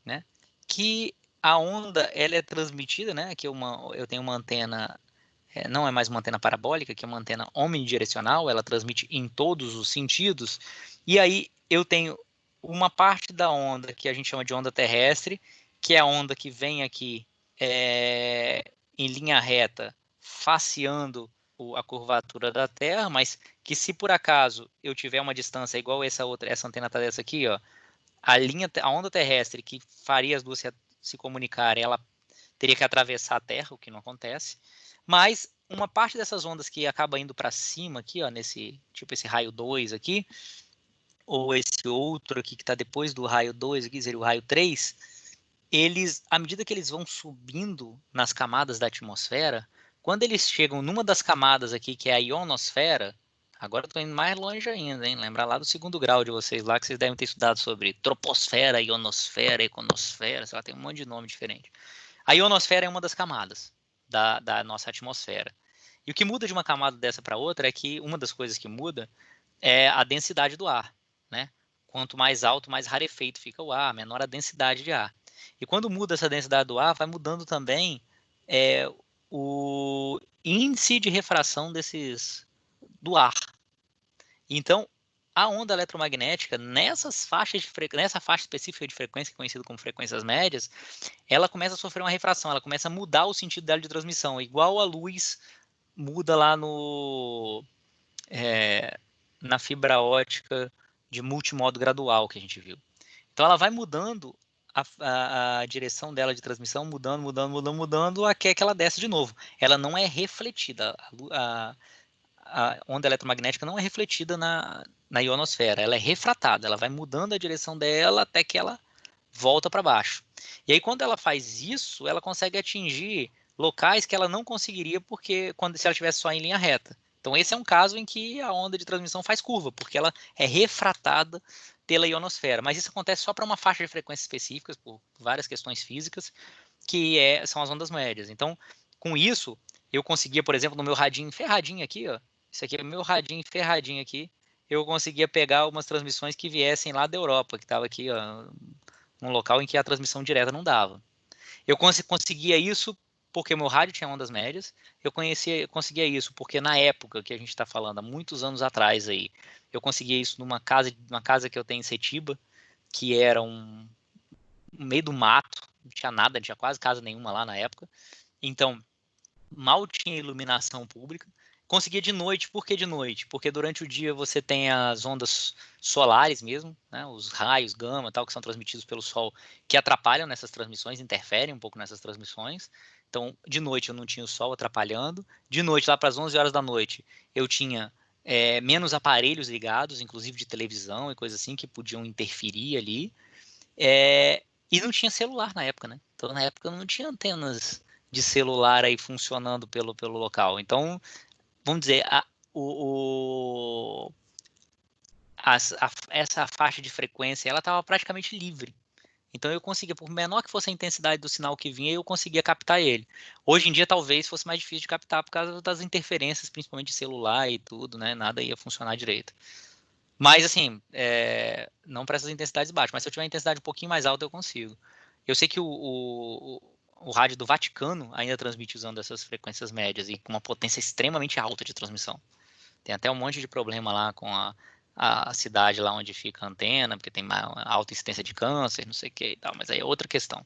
né? Que a onda ela é transmitida, né? Que eu tenho uma antena, não é mais uma antena parabólica, que é uma antena omnidirecional, ela transmite em todos os sentidos, e aí eu tenho uma parte da onda que a gente chama de onda terrestre, que é a onda que vem aqui em linha reta, faceando a curvatura da Terra, mas que se por acaso eu tiver uma distância igual essa antena está dessa aqui, ó, a onda terrestre que faria as duas se comunicarem, ela teria que atravessar a Terra, o que não acontece. Mas uma parte dessas ondas que acaba indo para cima aqui, ó, tipo esse raio 2 aqui, ou esse outro aqui que está depois do raio 2 aqui, seria o raio 3, à medida que eles vão subindo nas camadas da atmosfera, quando eles chegam numa das camadas aqui, que é a ionosfera, agora eu estou indo mais longe ainda, hein? Lembrar lá do 2º grau de vocês lá, que vocês devem ter estudado sobre troposfera, ionosfera, econosfera, sei lá, tem um monte de nome diferente. A ionosfera é uma das camadas da nossa atmosfera. E o que muda de uma camada dessa para outra é que uma das coisas que muda é a densidade do ar, né? Quanto mais alto, mais rarefeito fica o ar, menor a densidade de ar. E quando muda essa densidade do ar, vai mudando também o índice de refração do ar. Então, a onda eletromagnética, nessa faixa específica de frequência, conhecida como frequências médias, ela começa a sofrer uma refração, ela começa a mudar o sentido dela de transmissão, igual a luz muda lá na fibra ótica de multimodo gradual que a gente viu. Então ela vai mudando a direção dela de transmissão, mudando, até que ela desce de novo. Ela não é refletida. A onda eletromagnética não é refletida na ionosfera, ela é refratada, ela vai mudando a direção dela até que ela volta para baixo. E aí quando ela faz isso, ela consegue atingir locais que ela não conseguiria se ela estivesse só em linha reta. Então esse é um caso em que a onda de transmissão faz curva, porque ela é refratada pela ionosfera. Mas isso acontece só para uma faixa de frequências específicas, por várias questões físicas, que são as ondas médias. Então, com isso, eu conseguia, por exemplo, no meu radinho ferradinho aqui, ó, isso aqui é meu radinho ferradinho aqui, eu conseguia pegar algumas transmissões que viessem lá da Europa, que estava aqui, ó, num local em que a transmissão direta não dava. Eu conseguia isso porque o meu rádio tinha ondas médias, eu conseguia isso porque na época que a gente está falando, há muitos anos atrás aí, eu conseguia isso numa casa que eu tenho em Setiba, que era um meio do mato, não tinha nada, não tinha quase casa nenhuma lá na época, então mal tinha iluminação pública. Conseguia de noite. Por que de noite? Porque durante o dia você tem as ondas solares mesmo, né, os raios gama tal, que são transmitidos pelo sol, que atrapalham nessas transmissões, interferem um pouco nessas transmissões. Então, de noite eu não tinha o sol atrapalhando. De noite, lá para as 11 horas da noite, eu tinha menos aparelhos ligados, inclusive de televisão e coisa assim, que podiam interferir ali. E não tinha celular na época, né? Então, na época, não tinha antenas de celular aí funcionando pelo local. Então, vamos dizer, essa faixa de frequência, ela estava praticamente livre. Então, eu conseguia, por menor que fosse a intensidade do sinal que vinha, eu conseguia captar ele. Hoje em dia, talvez fosse mais difícil de captar por causa das interferências, principalmente de celular e tudo, né? Nada ia funcionar direito. Mas, assim, não para essas intensidades baixas. Mas se eu tiver uma intensidade um pouquinho mais alta, eu consigo. Eu sei que o rádio do Vaticano ainda transmite usando essas frequências médias e com uma potência extremamente alta de transmissão. Tem até um monte de problema lá com a cidade lá onde fica a antena, porque tem alta incidência de câncer, não sei o que e tal, mas aí é outra questão.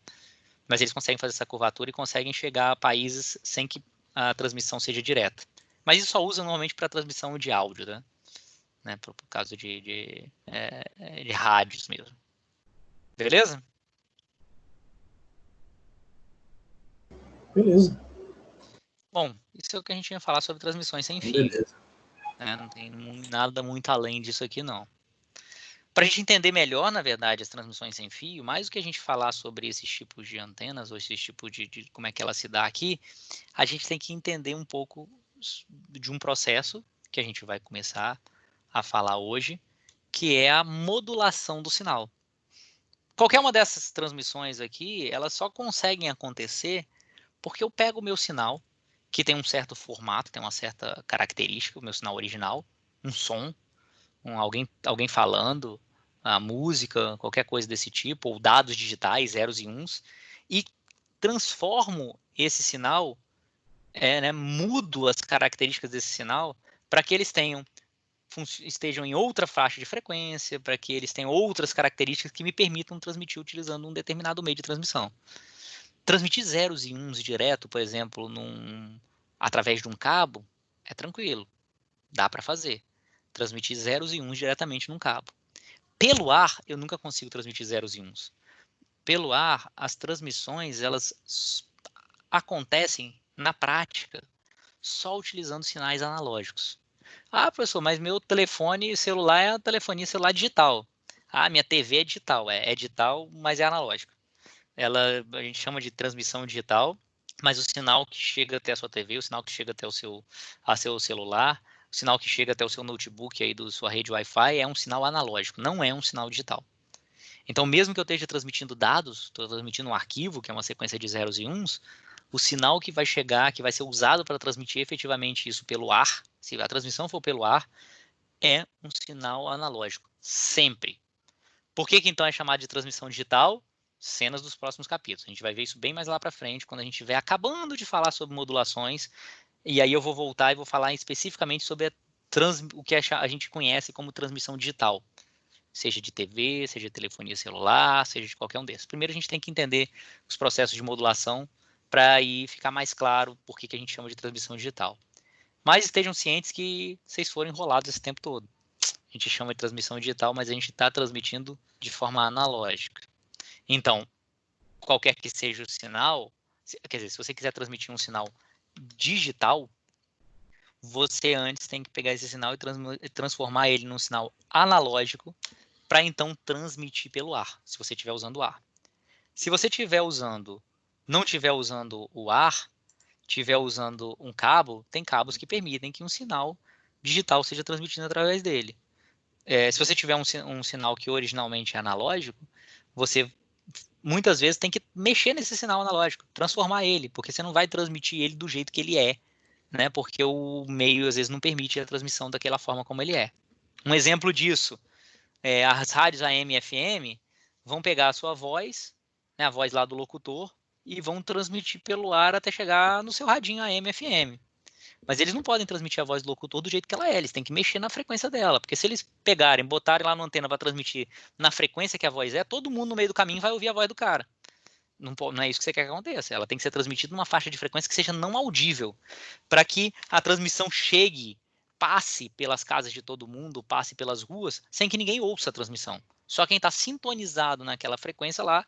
Mas eles conseguem fazer essa curvatura e conseguem chegar a países sem que a transmissão seja direta. Mas isso só usa normalmente para transmissão de áudio, né? Por causa de rádios mesmo. Beleza? Beleza. Bom, isso é o que a gente ia falar sobre transmissões sem fio. Beleza. Não tem nada muito além disso aqui, não. Para a gente entender melhor, na verdade, as transmissões sem fio, mais do que a gente falar sobre esses tipos de antenas, ou esses tipos de como é que ela se dá aqui, a gente tem que entender um pouco de um processo que a gente vai começar a falar hoje, que é a modulação do sinal. Qualquer uma dessas transmissões aqui, elas só conseguem acontecer porque eu pego o meu sinal, que tem um certo formato, tem uma certa característica, o meu sinal original, um som, alguém falando, a música, qualquer coisa desse tipo, ou dados digitais, zeros e uns, e transformo esse sinal, mudo as características desse sinal para que eles estejam em outra faixa de frequência, para que eles tenham outras características que me permitam transmitir utilizando um determinado meio de transmissão. Transmitir zeros e uns direto, por exemplo, através de um cabo, é tranquilo, dá para fazer. Transmitir zeros e uns diretamente num cabo. Pelo ar, eu nunca consigo transmitir zeros e uns. Pelo ar, as transmissões, elas acontecem na prática só utilizando sinais analógicos. Ah, professor, mas meu telefone celular é a telefonia celular digital. Ah, minha TV é digital. É digital, mas é analógica. A gente chama de transmissão digital, mas o sinal que chega até a sua TV, o sinal que chega até o seu celular, o sinal que chega até o seu notebook aí da sua rede Wi-Fi é um sinal analógico, não é um sinal digital. Então, mesmo que eu esteja transmitindo dados, estou transmitindo um arquivo, que é uma sequência de zeros e uns, o sinal que vai chegar, que vai ser usado para transmitir efetivamente isso pelo ar, se a transmissão for pelo ar, é um sinal analógico, sempre. Por que então é chamado de transmissão digital? Cenas dos próximos capítulos. A gente vai ver isso bem mais lá para frente, quando a gente estiver acabando de falar sobre modulações, e aí eu vou voltar e vou falar especificamente sobre o que a gente conhece como transmissão digital. Seja de TV, seja de telefonia celular, seja de qualquer um desses. Primeiro a gente tem que entender os processos de modulação para aí ficar mais claro por que a gente chama de transmissão digital. Mas estejam cientes que vocês foram enrolados esse tempo todo. A gente chama de transmissão digital, mas a gente está transmitindo de forma analógica. Então, qualquer que seja o sinal, quer dizer, se você quiser transmitir um sinal digital, você antes tem que pegar esse sinal e transformar ele num sinal analógico para então transmitir pelo ar, se você estiver usando o ar. Se você não estiver usando o ar, estiver usando um cabo, tem cabos que permitem que um sinal digital seja transmitido através dele. Se você tiver um sinal que originalmente é analógico, você muitas vezes tem que mexer nesse sinal analógico, transformar ele, porque você não vai transmitir ele do jeito que ele é, né? Porque o meio às vezes não permite a transmissão daquela forma como ele é. Um exemplo disso, as rádios AM e FM vão pegar a sua voz, né, a voz lá do locutor, e vão transmitir pelo ar até chegar no seu radinho AM e FM. Mas eles não podem transmitir a voz do locutor do jeito que ela é, eles têm que mexer na frequência dela, porque se eles botarem lá na antena para transmitir na frequência que a voz é, todo mundo no meio do caminho vai ouvir a voz do cara. Não é isso que você quer que aconteça. Ela tem que ser transmitida numa faixa de frequência que seja não audível, para que a transmissão passe pelas casas de todo mundo, passe pelas ruas, sem que ninguém ouça a transmissão. Só quem está sintonizado naquela frequência lá,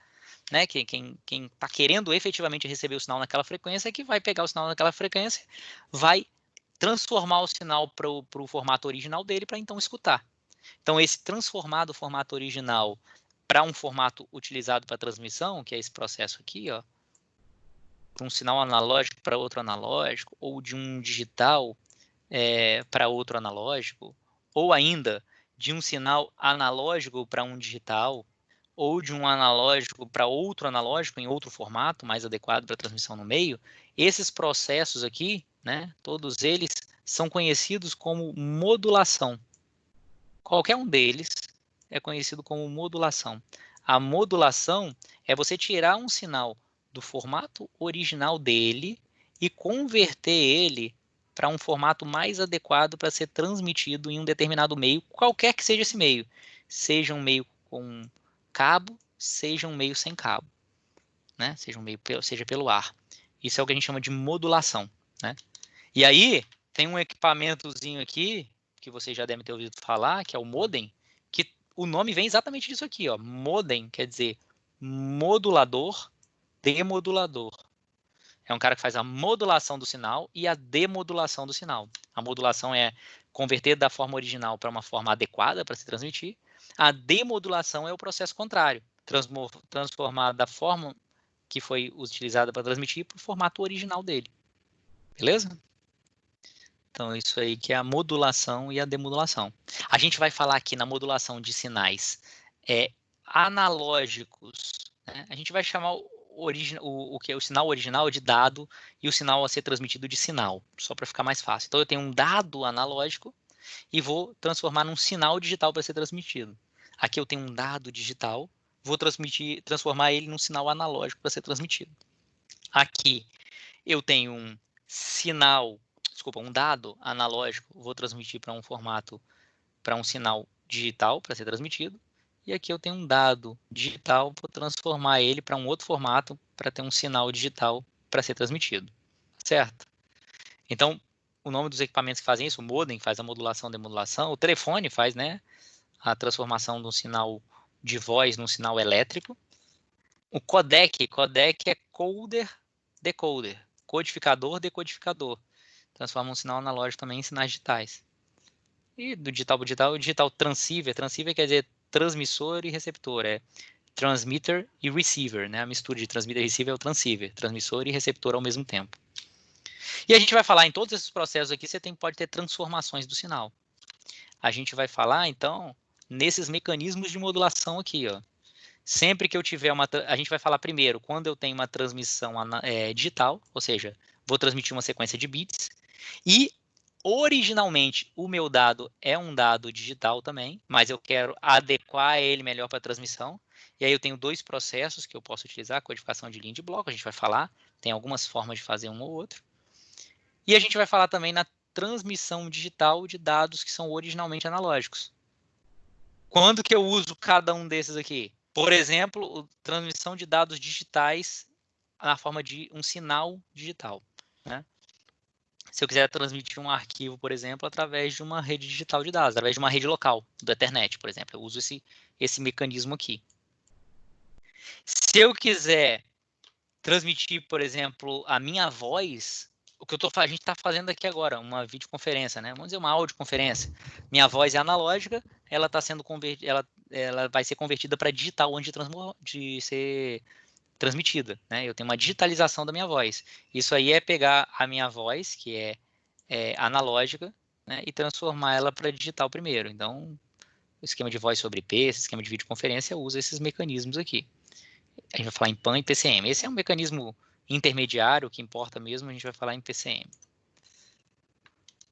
né, quem está querendo efetivamente receber o sinal naquela frequência, é que vai pegar o sinal naquela frequência, vai transformar o sinal para o formato original dele para então escutar. Então, esse transformar do formato original para um formato utilizado para transmissão, que é esse processo aqui, ó, um sinal analógico para outro analógico, ou de um digital para outro analógico, ou ainda de um sinal analógico para um digital, ou de um analógico para outro analógico em outro formato mais adequado para transmissão no meio, esses processos aqui, né, todos eles são conhecidos como modulação. Qualquer um deles é conhecido como modulação. A modulação é você tirar um sinal do formato original dele e converter ele para um formato mais adequado para ser transmitido em um determinado meio, qualquer que seja esse meio. Seja um meio com cabo, seja um meio sem cabo, né? Seja pelo ar. Isso é o que a gente chama de modulação, né? E aí, tem um equipamentozinho aqui, que vocês já devem ter ouvido falar, que é o modem, que o nome vem exatamente disso aqui, ó. Modem quer dizer modulador, demodulador. É um cara que faz a modulação do sinal e a demodulação do sinal. A modulação é converter da forma original para uma forma adequada para se transmitir. A demodulação é o processo contrário, transformar da forma que foi utilizada para transmitir para o formato original dele. Beleza? Então, isso aí que é a modulação e a demodulação. A gente vai falar aqui na modulação de sinais analógicos, né? A gente vai chamar o que é o sinal original de dado e o sinal a ser transmitido de sinal, só para ficar mais fácil. Então, eu tenho um dado analógico e vou transformar num sinal digital para ser transmitido. Aqui eu tenho um dado digital, vou transformar ele num sinal analógico para ser transmitido. Aqui eu tenho um um dado analógico, vou transmitir para um formato, para um sinal digital para ser transmitido. E aqui eu tenho um dado digital, vou transformar ele para um outro formato para ter um sinal digital para ser transmitido. Certo? Então, o nome dos equipamentos que fazem isso, o modem faz a modulação, demodulação, o telefone faz, né, a transformação de um sinal de voz num sinal elétrico. O codec é coder, decoder, codificador, decodificador. Transforma um sinal analógico também em sinais digitais. E do digital para o digital, o digital transceiver. Transceiver quer dizer transmissor e receptor. É transmitter e receiver, né? A mistura de transmitter e receiver é o transceiver. Transmissor e receptor ao mesmo tempo. E a gente vai falar em todos esses processos aqui, pode ter transformações do sinal. A gente vai falar, então, nesses mecanismos de modulação aqui, ó. Sempre que eu tiver a gente vai falar primeiro quando eu tenho uma transmissão digital, ou seja, vou transmitir uma sequência de bits, e originalmente o meu dado é um dado digital também, mas eu quero adequar ele melhor para a transmissão, e aí eu tenho dois processos que eu posso utilizar, codificação de linha de bloco, a gente vai falar, tem algumas formas de fazer um ou outro, e a gente vai falar também na transmissão digital de dados que são originalmente analógicos. Quando que eu uso cada um desses aqui? Por exemplo, transmissão de dados digitais na forma de um sinal digital, né? Se eu quiser transmitir um arquivo, por exemplo, através de uma rede digital de dados, através de uma rede local, do Ethernet, por exemplo, eu uso esse mecanismo aqui. Se eu quiser transmitir, por exemplo, a minha voz, a gente está fazendo aqui agora, uma videoconferência, né? Vamos dizer, uma audioconferência. Minha voz é analógica, ela está sendo convertida, ela vai ser convertida para digital antes de ser transmitida, né? Eu tenho uma digitalização da minha voz. Isso aí é pegar a minha voz, que é analógica, né, e transformar ela para digital primeiro. Então, o esquema de voz sobre IP, esse esquema de videoconferência usa esses mecanismos aqui. A gente vai falar em PAN e PCM. Esse é um mecanismo intermediário, que importa mesmo, a gente vai falar em PCM.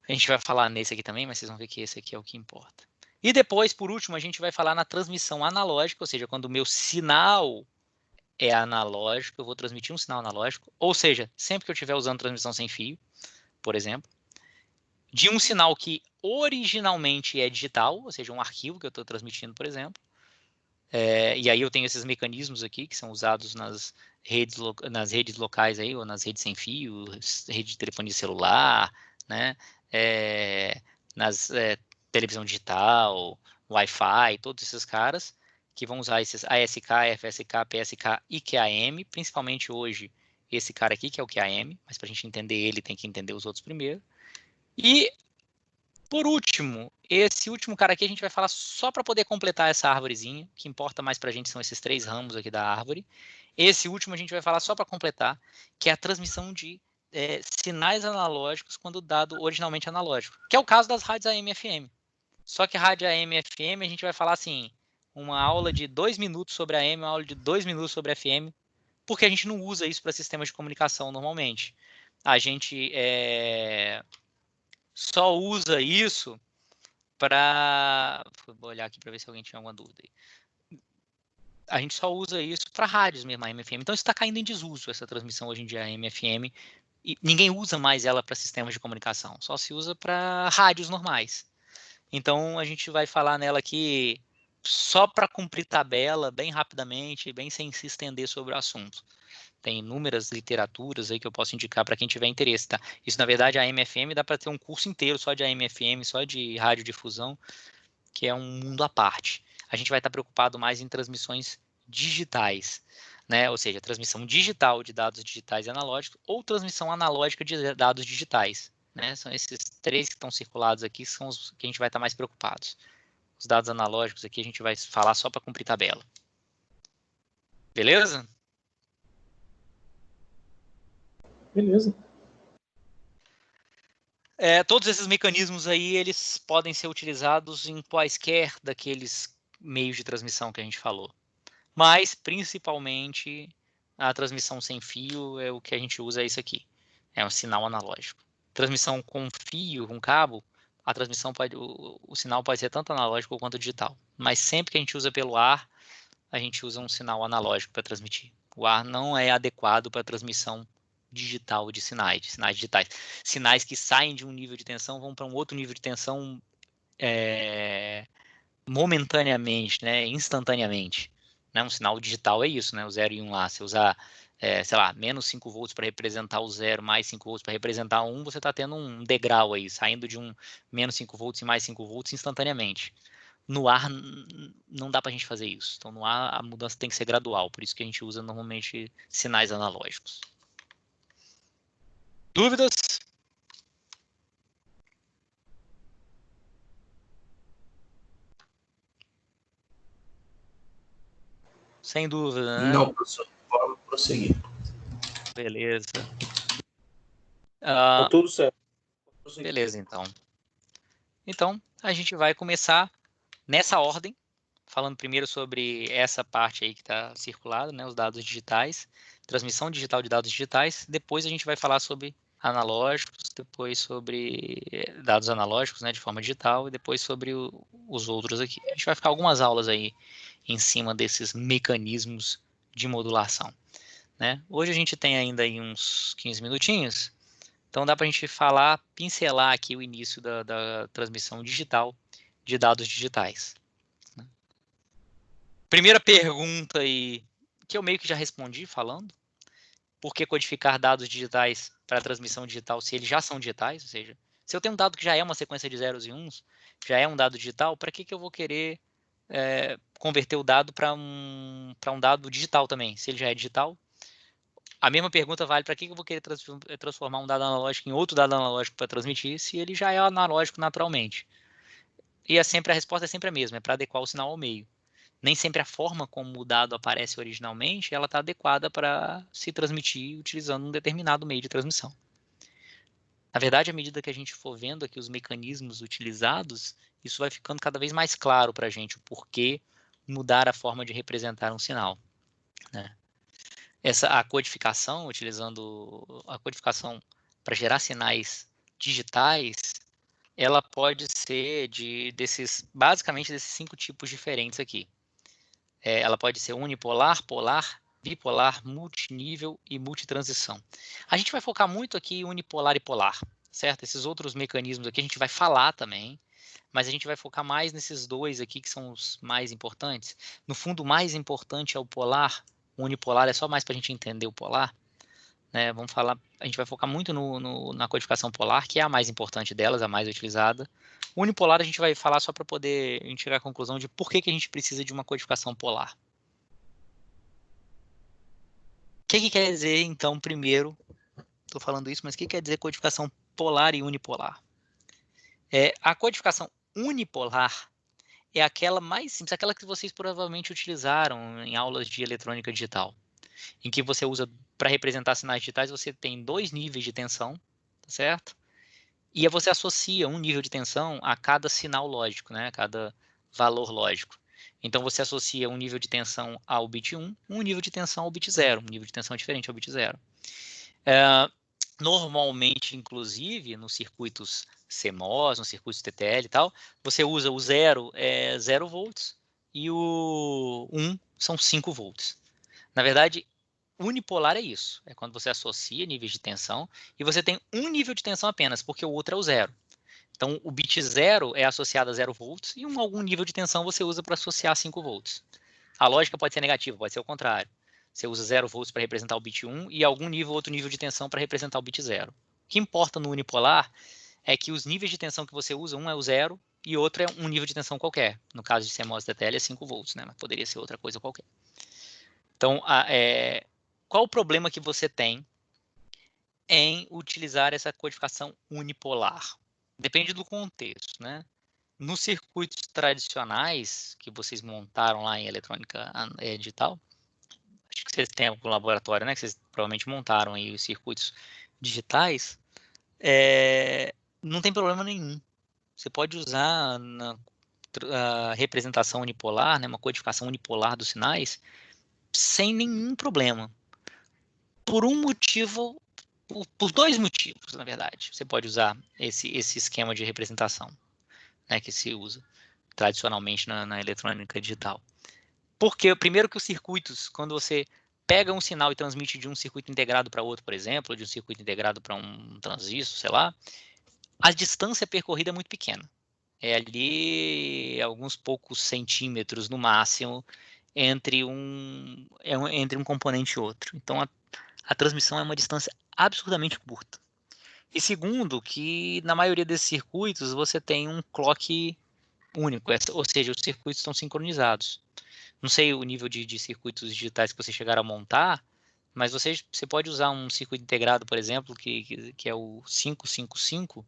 A gente vai falar nesse aqui também, mas vocês vão ver que esse aqui é o que importa. E depois, por último, a gente vai falar na transmissão analógica, ou seja, quando o meu sinal é analógico, eu vou transmitir um sinal analógico, ou seja, sempre que eu estiver usando transmissão sem fio, por exemplo, de um sinal que originalmente é digital, ou seja, um arquivo que eu estou transmitindo, por exemplo, e aí eu tenho esses mecanismos aqui que são usados nas redes locais aí, ou nas redes sem fio, rede de telefonia celular, né? Nas televisão digital, Wi-Fi, todos esses caras que vão usar esses ASK, FSK, PSK e QAM, principalmente hoje esse cara aqui que é o QAM, mas para a gente entender ele tem que entender os outros primeiro. E, por último, esse último cara aqui a gente vai falar só para poder completar essa árvorezinha. O que importa mais para a gente são esses 3 ramos aqui da árvore. Esse último a gente vai falar só para completar, que é a transmissão de sinais analógicos quando o dado originalmente analógico, que é o caso das rádios AM e FM. Só que rádio AM e FM a gente vai falar assim, uma aula de 2 minutos sobre AM, uma aula de 2 minutos sobre FM, porque a gente não usa isso para sistemas de comunicação normalmente. A gente só usa isso para... Vou olhar aqui para ver se alguém tinha alguma dúvida aí. A gente só usa isso para rádios mesmo, AM e FM. Então isso está caindo em desuso, essa transmissão hoje em dia AM e FM. E ninguém usa mais ela para sistemas de comunicação, só se usa para rádios normais. Então a gente vai falar nela aqui só para cumprir tabela, bem rapidamente, bem sem se estender sobre o assunto. Tem inúmeras literaturas aí que eu posso indicar para quem tiver interesse, tá? Isso, na verdade, a AM/FM dá para ter um curso inteiro só de AM/FM, só de radiodifusão, que é um mundo à parte. A gente vai estar preocupado mais em transmissões digitais, né? Ou seja, transmissão digital de dados digitais e analógicos ou transmissão analógica de dados digitais, né? São esses 3 que estão circulados aqui, são os que a gente vai estar mais preocupados. Os dados analógicos aqui a gente vai falar só para cumprir tabela. Beleza? Beleza. Todos esses mecanismos aí, eles podem ser utilizados em quaisquer daqueles meios de transmissão que a gente falou. Mas, principalmente, a transmissão sem fio é o que a gente usa, é isso aqui. É um sinal analógico. Transmissão com fio, com cabo, a transmissão o sinal pode ser tanto analógico quanto digital. Mas sempre que a gente usa pelo ar, a gente usa um sinal analógico para transmitir. O ar não é adequado para transmissão digital de sinais digitais. Sinais que saem de um nível de tensão vão para um outro nível de tensão momentaneamente, né, instantaneamente. Né? Um sinal digital é isso, né? O 0 e 1 lá. Se usar, sei lá, menos 5 volts para representar o 0, mais 5 volts para representar o 1, você está tendo um degrau aí, saindo de um menos 5 volts e mais 5 volts instantaneamente. No ar, não dá para a gente fazer isso. Então, no ar, a mudança tem que ser gradual. Por isso que a gente usa, normalmente, sinais analógicos. Dúvidas? Sem dúvida, né? Não, professor. Pode prosseguir. Beleza. Tá tudo certo. Beleza, então. Então, a gente vai começar nessa ordem, falando primeiro sobre essa parte aí que está circulada, né, os dados digitais, transmissão digital de dados digitais. Depois a gente vai falar sobre analógicos, depois sobre dados analógicos, né, de forma digital, e depois sobre os outros aqui. A gente vai ficar algumas aulas aí em cima desses mecanismos de modulação, né? Hoje a gente tem ainda aí uns 15 minutinhos, então dá para a gente pincelar aqui o início da transmissão digital de dados digitais. Primeira pergunta aí, que eu meio que já respondi falando. Por que codificar dados digitais para transmissão digital se eles já são digitais? Ou seja, se eu tenho um dado que já é uma sequência de zeros e uns, já é um dado digital, para que eu vou querer converter o dado para um dado digital também, se ele já é digital? A mesma pergunta vale para que eu vou querer transformar um dado analógico em outro dado analógico para transmitir, se ele já é analógico naturalmente. E a resposta é sempre a mesma, é para adequar o sinal ao meio. Nem sempre a forma como o dado aparece originalmente, ela está adequada para se transmitir utilizando um determinado meio de transmissão. Na verdade, à medida que a gente for vendo aqui os mecanismos utilizados, isso vai ficando cada vez mais claro para a gente o porquê mudar a forma de representar um sinal, né? A codificação, utilizando a codificação para gerar sinais digitais, ela pode ser basicamente desses 5 tipos diferentes aqui. Ela pode ser unipolar, polar, bipolar, multinível e multitransição. A gente vai focar muito aqui em unipolar e polar, certo? Esses outros mecanismos aqui a gente vai falar também, mas a gente vai focar mais nesses 2 aqui que são os mais importantes. No fundo, o mais importante é o polar. O unipolar é só mais para a gente entender o polar, né? A gente vai focar muito na codificação polar, que é a mais importante delas, a mais utilizada. O unipolar a gente vai falar só para poder chegar à conclusão de por que a gente precisa de uma codificação polar. O que quer dizer, então, primeiro, estou falando isso, mas o que quer dizer codificação polar e unipolar? A codificação unipolar é aquela mais simples, aquela que vocês provavelmente utilizaram em aulas de eletrônica digital, em que você usa, para representar sinais digitais, você tem 2 níveis de tensão, tá certo? E aí você associa um nível de tensão a cada sinal lógico, né? A cada valor lógico. Então você associa um nível de tensão ao bit 1, um nível de tensão ao bit 0, um nível de tensão diferente ao bit 0. Normalmente, inclusive, nos circuitos CMOS, nos circuitos TTL e tal, você usa o 0 é 0 volts e o 1 são 5 volts. Na verdade, unipolar é isso. É quando você associa níveis de tensão e você tem um nível de tensão apenas, porque o outro é o 0. Então, o bit 0 é associado a 0 volts e algum nível de tensão você usa para associar a 5 volts. A lógica pode ser negativa, pode ser o contrário. Você usa 0 volts para representar o bit 1 e algum outro nível de tensão para representar o bit 0. O que importa no unipolar é que os níveis de tensão que você usa, um é o 0 e outro é um nível de tensão qualquer. No caso de CMOS TTL é 5 volts, né? Mas poderia ser outra coisa qualquer. Então, qual o problema que você tem em utilizar essa codificação unipolar? Depende do contexto, né? Nos circuitos tradicionais que vocês montaram lá em eletrônica digital, acho que vocês têm algum laboratório, né? Que vocês provavelmente montaram aí os circuitos digitais, não tem problema nenhum. Você pode usar a representação unipolar, né? Uma codificação unipolar dos sinais, sem nenhum problema. Por um motivo, por 2 motivos, na verdade. Você pode usar esse esquema de representação, né, que se usa tradicionalmente na eletrônica digital. Porque, primeiro, que os circuitos, quando você pega um sinal e transmite de um circuito integrado para outro, por exemplo, ou de um circuito integrado para um transistor, sei lá, a distância percorrida é muito pequena. É ali alguns poucos centímetros no máximo entre um componente e outro. Então, a transmissão é uma distância absurdamente curta. E segundo, que na maioria desses circuitos você tem um clock único, ou seja, os circuitos estão sincronizados. Não sei o nível de circuitos digitais que você chegar a montar, mas você pode usar um circuito integrado, por exemplo, que é o 555,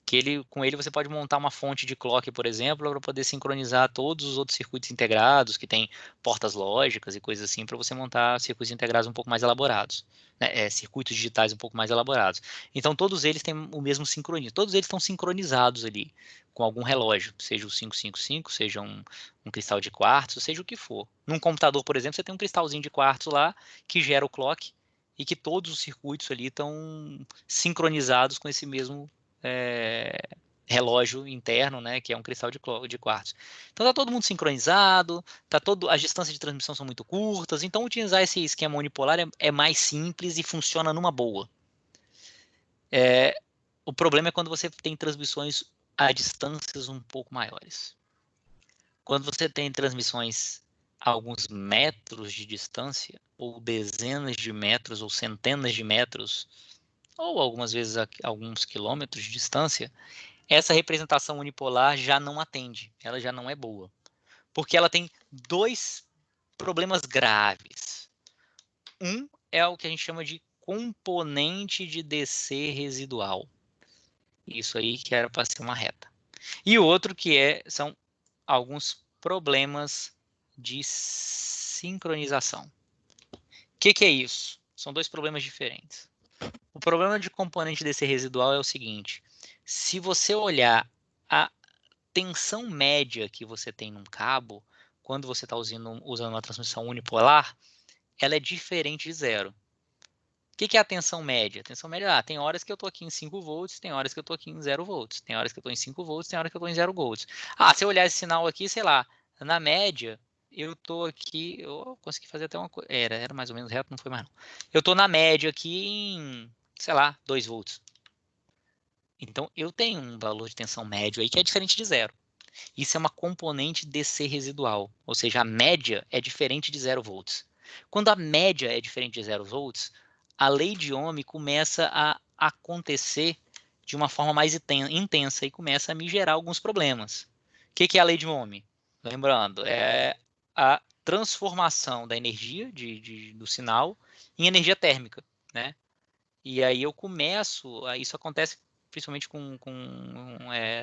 que com ele você pode montar uma fonte de clock, por exemplo, para poder sincronizar todos os outros circuitos integrados, que tem portas lógicas e coisas assim, para você montar circuitos integrados um pouco mais elaborados, né? Circuitos digitais um pouco mais elaborados. Então, todos eles têm o mesmo sincronismo, todos eles estão sincronizados ali com algum relógio, seja o 555, seja um cristal de quartzo, seja o que for. Num computador, por exemplo, você tem um cristalzinho de quartzo lá que gera o clock e que todos os circuitos ali estão sincronizados com esse mesmo relógio interno, né, que é um cristal de quartzo. Então está todo mundo sincronizado, as distâncias de transmissão são muito curtas, então utilizar esse esquema unipolar é mais simples e funciona numa boa. O problema é quando você tem transmissões a distâncias um pouco maiores. Quando você tem transmissões a alguns metros de distância, ou dezenas de metros, ou centenas de metros, ou algumas vezes alguns quilômetros de distância, essa representação unipolar já não atende, ela já não é boa. Porque ela tem 2 problemas graves. Um é o que a gente chama de componente de DC residual. Isso aí que era para ser uma reta. E o outro que são alguns problemas de sincronização. O que é isso? São 2 problemas diferentes. O problema de componente DC residual é o seguinte: se você olhar a tensão média que você tem num cabo, quando você está usando uma transmissão unipolar, ela é diferente de 0. O que é a tensão média? A tensão média, tem horas que eu estou aqui em 5 volts, tem horas que eu estou aqui em 0 volts, tem horas que eu estou em 5 volts, tem horas que eu estou em 0 volts. Se eu olhar esse sinal aqui, sei lá, na média, eu estou aqui, eu consegui fazer até uma coisa, era mais ou menos reto, não foi mais não. Eu estou na média aqui em, sei lá, 2 volts. Então, eu tenho um valor de tensão médio aí que é diferente de 0. Isso é uma componente DC residual, ou seja, a média é diferente de 0 volts. Quando a média é diferente de 0 volts, a lei de Ohm começa a acontecer de uma forma mais intensa e começa a me gerar alguns problemas. O que é a lei de Ohm? Lembrando, é a transformação da energia do sinal em energia térmica, né? E aí isso acontece principalmente com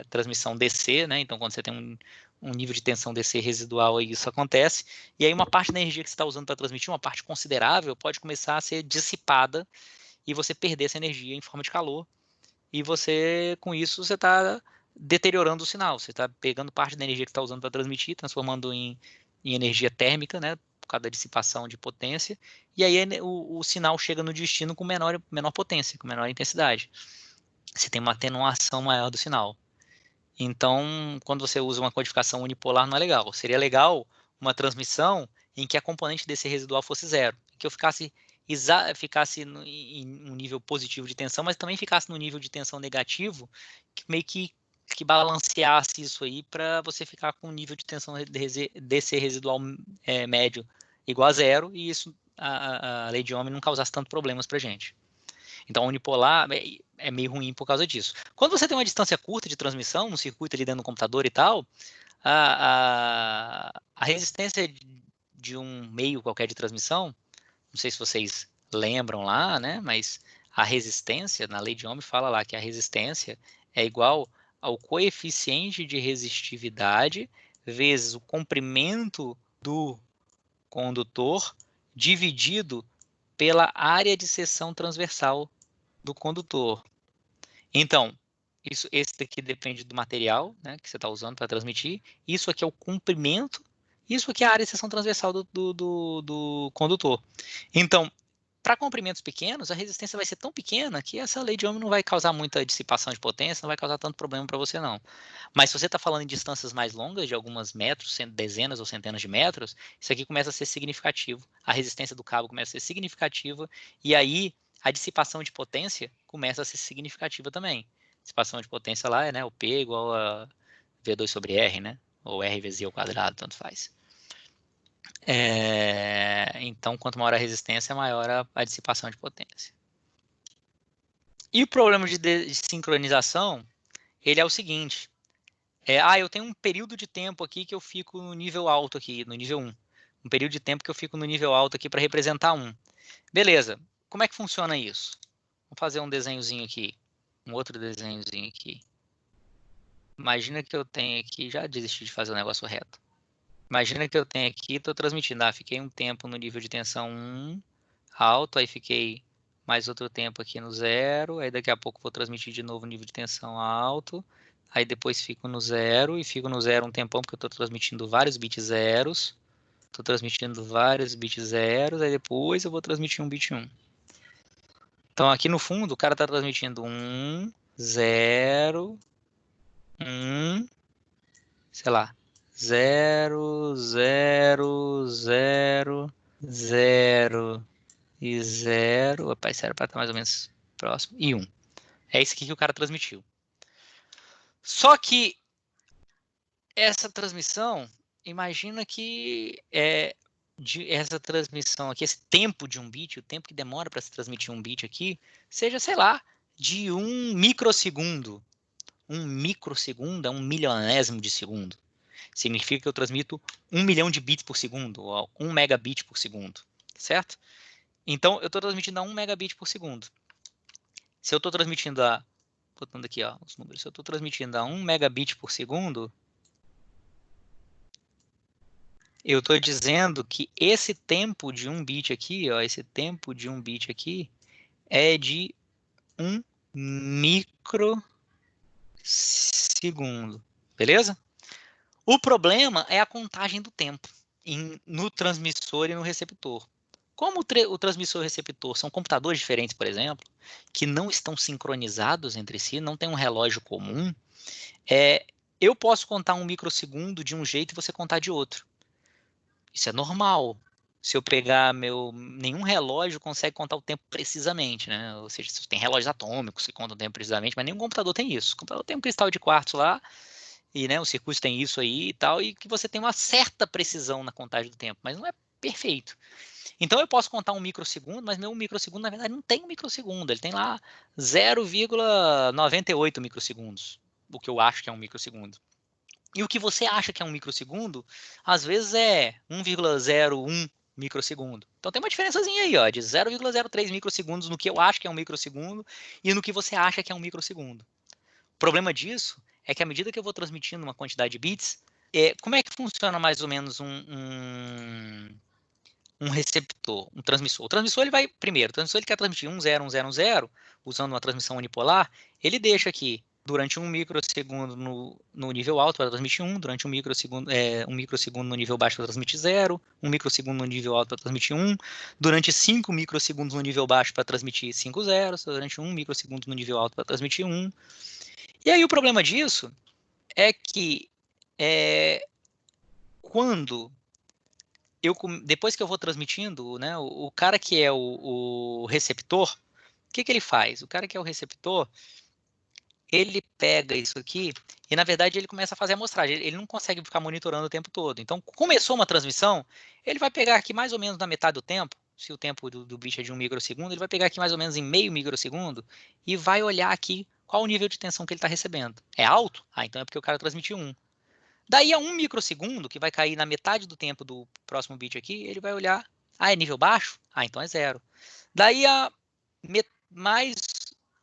transmissão DC, né? Então, quando você tem um nível de tensão DC residual, aí isso acontece. E aí uma parte da energia que você está usando para transmitir, uma parte considerável, pode começar a ser dissipada e você perder essa energia em forma de calor. E você, com isso, você está deteriorando o sinal. Você está pegando parte da energia que você está usando para transmitir, transformando em energia térmica, né? Por causa da dissipação de potência. E aí o sinal chega no destino com menor potência, com menor intensidade. Você tem uma atenuação maior do sinal. Então, quando você usa uma codificação unipolar, não é legal. Seria legal uma transmissão em que a componente desse residual fosse zero. Que eu ficasse em um nível positivo de tensão, mas também ficasse no nível de tensão negativo, que meio que balanceasse isso aí para você ficar com um nível de tensão DC residual médio igual a zero, e isso, a lei de Ohm não causasse tanto problemas para a gente. Então, a unipolar é meio ruim por causa disso. Quando você tem uma distância curta de transmissão, um circuito ali dentro do computador e tal, a resistência de um meio qualquer de transmissão, não sei se vocês lembram lá, né? Mas a resistência, na lei de Ohm, fala lá que a resistência é igual ao coeficiente de resistividade vezes o comprimento do condutor dividido pela área de seção transversal do condutor. Então, esse daqui depende do material, né, que você está usando para transmitir. Isso aqui é o comprimento. Isso aqui é a área de seção transversal do condutor. Então, para comprimentos pequenos, a resistência vai ser tão pequena que essa lei de Ohm não vai causar muita dissipação de potência, não vai causar tanto problema para você, não. Mas se você está falando em distâncias mais longas, de algumas metros, dezenas ou centenas de metros, isso aqui começa a ser significativo. A resistência do cabo começa a ser significativa, e aí a dissipação de potência começa a ser significativa também. Dissipação de potência lá é, né, o P igual a V2 sobre R, né? Ou R vezes I ao quadrado, tanto faz. Então, quanto maior a resistência, maior a dissipação de potência. E o problema de sincronização, ele é o seguinte. Eu tenho um período de tempo aqui que eu fico no nível alto aqui, no nível 1. Um período de tempo que eu fico no nível alto aqui para representar 1. Beleza. Como é que funciona isso? Vou fazer um desenhozinho aqui. Um outro desenhozinho aqui. Imagina que eu tenho aqui, já desisti de fazer o negócio reto. Imagina que eu tenho aqui, estou transmitindo, fiquei um tempo no nível de tensão 1, alto, aí fiquei mais outro tempo aqui no 0, aí daqui a pouco vou transmitir de novo nível de tensão alto, aí depois fico no 0, e fico no 0 um tempão, porque eu estou transmitindo vários bits zeros, aí depois eu vou transmitir um bit 1. Então aqui no fundo o cara está transmitindo 1, 0, 1, sei lá, 0, 0, 0, 0 e 0. Opa, isso era para estar mais ou menos próximo. E 1. É isso aqui que o cara transmitiu. Só que essa transmissão, imagina que essa transmissão aqui, esse tempo de um bit, o tempo que demora para se transmitir um bit aqui, seja, sei lá, de 1 microsegundo. 1 microsegundo é 1 milionésimo de segundo. Significa que eu transmito 1 milhão de bits por segundo, ou 1 megabit por segundo, certo? Então, eu estou transmitindo a 1 megabit por segundo. Se eu estou transmitindo botando aqui os números, se eu estou transmitindo a 1 megabit por segundo, eu estou dizendo que esse tempo de um bit aqui, é de 1 microsegundo, beleza? O problema é a contagem do tempo no transmissor e no receptor. Como o transmissor e o receptor são computadores diferentes, por exemplo, que não estão sincronizados entre si, não tem um relógio comum, eu posso contar 1 microsegundo de um jeito e você contar de outro. Isso é normal. Se eu pegar nenhum relógio consegue contar o tempo precisamente, né? Ou seja, tem relógios atômicos que contam o tempo precisamente, mas nenhum computador tem isso. O computador tem um cristal de quartzo lá, e o circuito tem isso aí e tal, e que você tem uma certa precisão na contagem do tempo, mas não é perfeito. Então eu posso contar 1 microsegundo, mas meu 1 microsegundo, na verdade, não tem 1 microsegundo, ele tem lá 0,98 microsegundos, o que eu acho que é 1 microsegundo. E o que você acha que é 1 microsegundo, às vezes é 1,01 microsegundo. Então tem uma diferençazinha aí, de 0,03 microsegundos no que eu acho que é 1 microsegundo e no que você acha que é 1 microsegundo. problema disso é que à medida que eu vou transmitindo uma quantidade de bits, como é que funciona mais ou menos um receptor, um transmissor? O transmissor, ele vai, primeiro, o transmissor ele quer transmitir 1, 0, 1, 0, 1, 0, usando uma transmissão unipolar, ele deixa aqui durante 1 microsegundo no nível alto para transmitir 1, durante 1 microsegundo no nível baixo para transmitir 0, 1 microsegundo no nível alto para transmitir 1, durante 5 microsegundos no nível baixo para transmitir 5 zeros, durante 1 microsegundo no nível alto para transmitir 1. E aí o problema disso é que depois que eu vou transmitindo, né, o cara que é o receptor, o que ele faz? O cara que é o receptor, ele pega isso aqui e, na verdade, ele começa a fazer a amostragem. Ele não consegue ficar monitorando o tempo todo. Então, começou uma transmissão, ele vai pegar aqui mais ou menos na metade do tempo, se o tempo do bit é de 1 microsegundo, ele vai pegar aqui mais ou menos em meio microsegundo e vai olhar aqui qual o nível de tensão que ele está recebendo. É alto? Ah, então é porque o cara transmitiu 1. Daí a 1 microsegundo, que vai cair na metade do tempo do próximo bit aqui, ele vai olhar, é nível baixo? Ah, então é 0. Daí a mais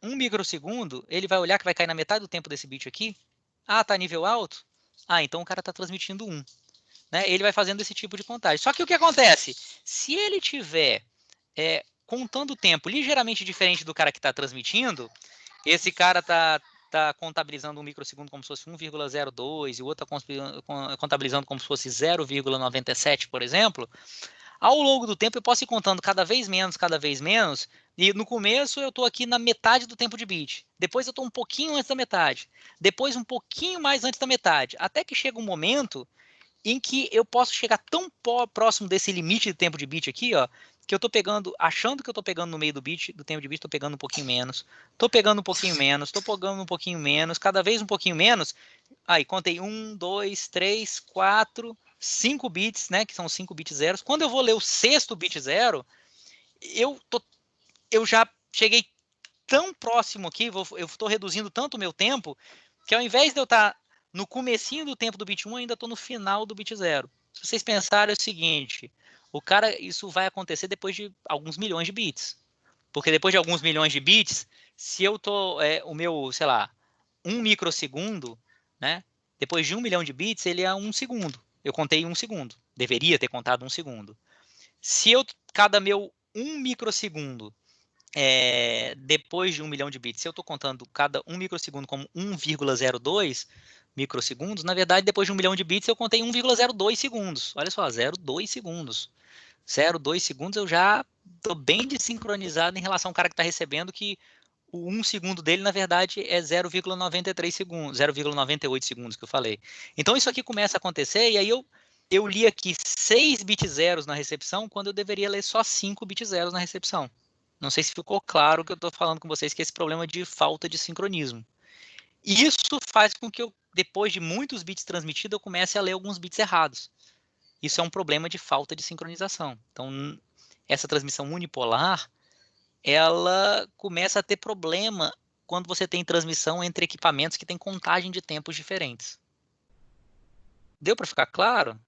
1 microsegundo, ele vai olhar que vai cair na metade do tempo desse bit aqui. Ah, tá nível alto? Ah, então o cara está transmitindo 1. Né? Ele vai fazendo esse tipo de contagem. Só que o que acontece? Se ele tiver contando o tempo ligeiramente diferente do cara que está transmitindo, esse cara está contabilizando 1 microsegundo como se fosse 1,02 e o outro está contabilizando como se fosse 0,97, por exemplo, ao longo do tempo eu posso ir contando cada vez menos, e no começo eu estou aqui na metade do tempo de bit, depois eu estou um pouquinho antes da metade, depois um pouquinho mais antes da metade, até que chega um momento em que eu posso chegar tão próximo desse limite de tempo de bit aqui, ó, que eu estou pegando, achando que eu estou pegando no meio do tempo de bit, estou pegando um pouquinho menos, estou pegando um pouquinho menos, estou pegando um pouquinho menos, cada vez um pouquinho menos. Aí, contei 1, 2, 3, 4, 5 bits, né, que são 5 bits zeros. Quando eu vou ler o sexto bit zero, eu já cheguei tão próximo aqui, eu estou reduzindo tanto o meu tempo, que ao invés de eu estar no comecinho do tempo do bit 1, ainda estou no final do bit 0. Se vocês pensarem é o seguinte, isso vai acontecer depois de alguns milhões de bits. Porque depois de alguns milhões de bits, se eu tô, o meu, sei lá, 1 microsegundo, né? Depois de 1 milhão de bits, ele é 1 segundo. Eu contei 1 segundo. Deveria ter contado 1 segundo. Se cada meu 1 microsegundo, depois de 1 milhão de bits, se eu estou contando cada 1 microsegundo como 1,02 microsegundos, na verdade, depois de 1 milhão de bits, eu contei 1,02 segundos. Olha só, 0,2 segundos. 0,2 segundos eu já estou bem desincronizado em relação ao cara que está recebendo, que o 1 segundo dele, na verdade, é 0,93 segundos, 0,98 segundos que eu falei. Então, isso aqui começa a acontecer, e aí eu li aqui 6 bit zeros na recepção, quando eu deveria ler só 5 bit zeros na recepção. Não sei se ficou claro o que eu estou falando com vocês, que é esse problema de falta de sincronismo. Isso faz com que eu, depois de muitos bits transmitidos, eu comece a ler alguns bits errados. Isso é um problema de falta de sincronização. Então, essa transmissão unipolar, ela começa a ter problema quando você tem transmissão entre equipamentos que têm contagem de tempos diferentes. Deu para ficar claro?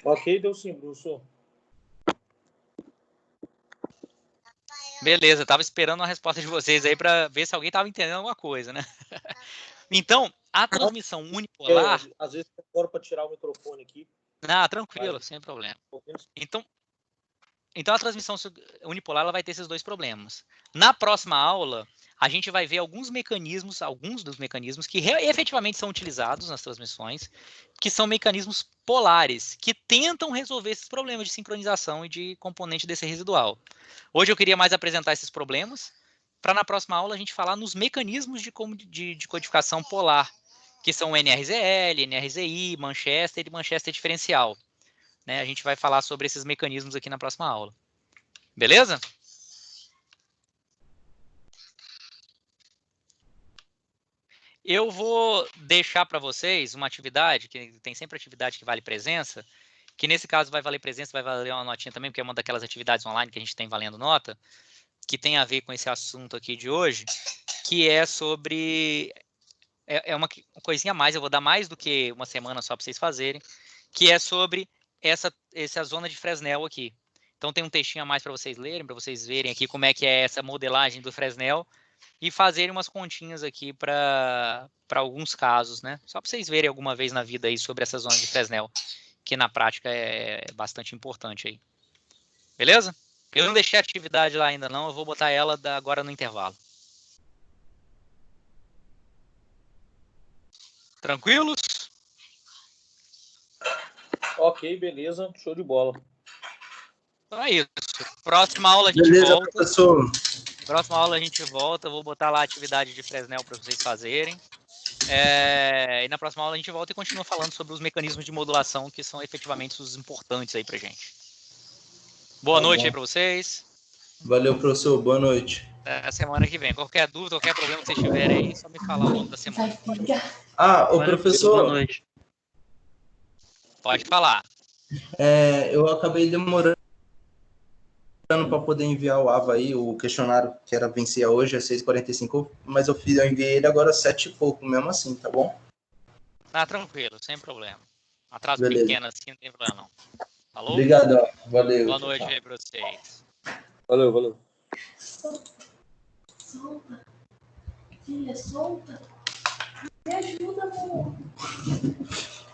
Ok, deu sim, professor. Beleza, estava esperando a resposta de vocês aí para ver se alguém estava entendendo alguma coisa, né? Então, a transmissão unipolar... Às vezes eu demoro para tirar o microfone aqui. Tranquilo, sem problema. Então, a transmissão unipolar ela vai ter esses dois problemas. Na próxima aula, a gente vai ver alguns dos mecanismos que efetivamente são utilizados nas transmissões, que são mecanismos polares, que tentam resolver esses problemas de sincronização e de componente desse residual. Hoje eu queria mais apresentar esses problemas, para na próxima aula a gente falar nos mecanismos de codificação polar, que são o NRZL, NRZI, Manchester e Manchester diferencial. Né? A gente vai falar sobre esses mecanismos aqui na próxima aula. Beleza? Eu vou deixar para vocês uma atividade, que tem sempre atividade que vale presença, que nesse caso vai valer presença, vai valer uma notinha também, porque é uma daquelas atividades online que a gente tem valendo nota, que tem a ver com esse assunto aqui de hoje, que é sobre é uma coisinha a mais, eu vou dar mais do que uma semana só para vocês fazerem, que é sobre essa zona de Fresnel aqui. Então tem um textinho a mais para vocês lerem, para vocês verem aqui como é que é essa modelagem do Fresnel e fazerem umas continhas aqui para alguns casos, né? Só para vocês verem alguma vez na vida aí sobre essa zona de Fresnel, que na prática é bastante importante aí. Beleza? Eu não deixei a atividade lá ainda não, eu vou botar ela agora no intervalo. Tranquilos? Ok, beleza. Show de bola. Então é isso. Próxima aula a gente Beleza, volta. professor. Próxima aula a gente volta. Vou botar lá a atividade de Fresnel para vocês fazerem. E na próxima aula a gente volta e continua falando sobre os mecanismos de modulação que são efetivamente os importantes aí pra gente. Boa noite aí para vocês. Valeu, professor. Boa noite. Até a semana que vem. Qualquer dúvida, qualquer problema que vocês tiverem aí, só me falar ao longo da semana. Ô professor. Boa noite. Pode falar. Eu acabei demorando para poder enviar o AVA aí, o questionário que era vencer hoje, às 6h45, mas eu enviei ele agora às 7 e pouco, mesmo assim, tá bom? Tranquilo, sem problema. Atraso Beleza. pequeno assim, não tem problema não. Falou? Obrigadão, valeu. Boa noite aí para vocês. Valeu, valeu. Solta. Filha, solta. Me ajuda, amor.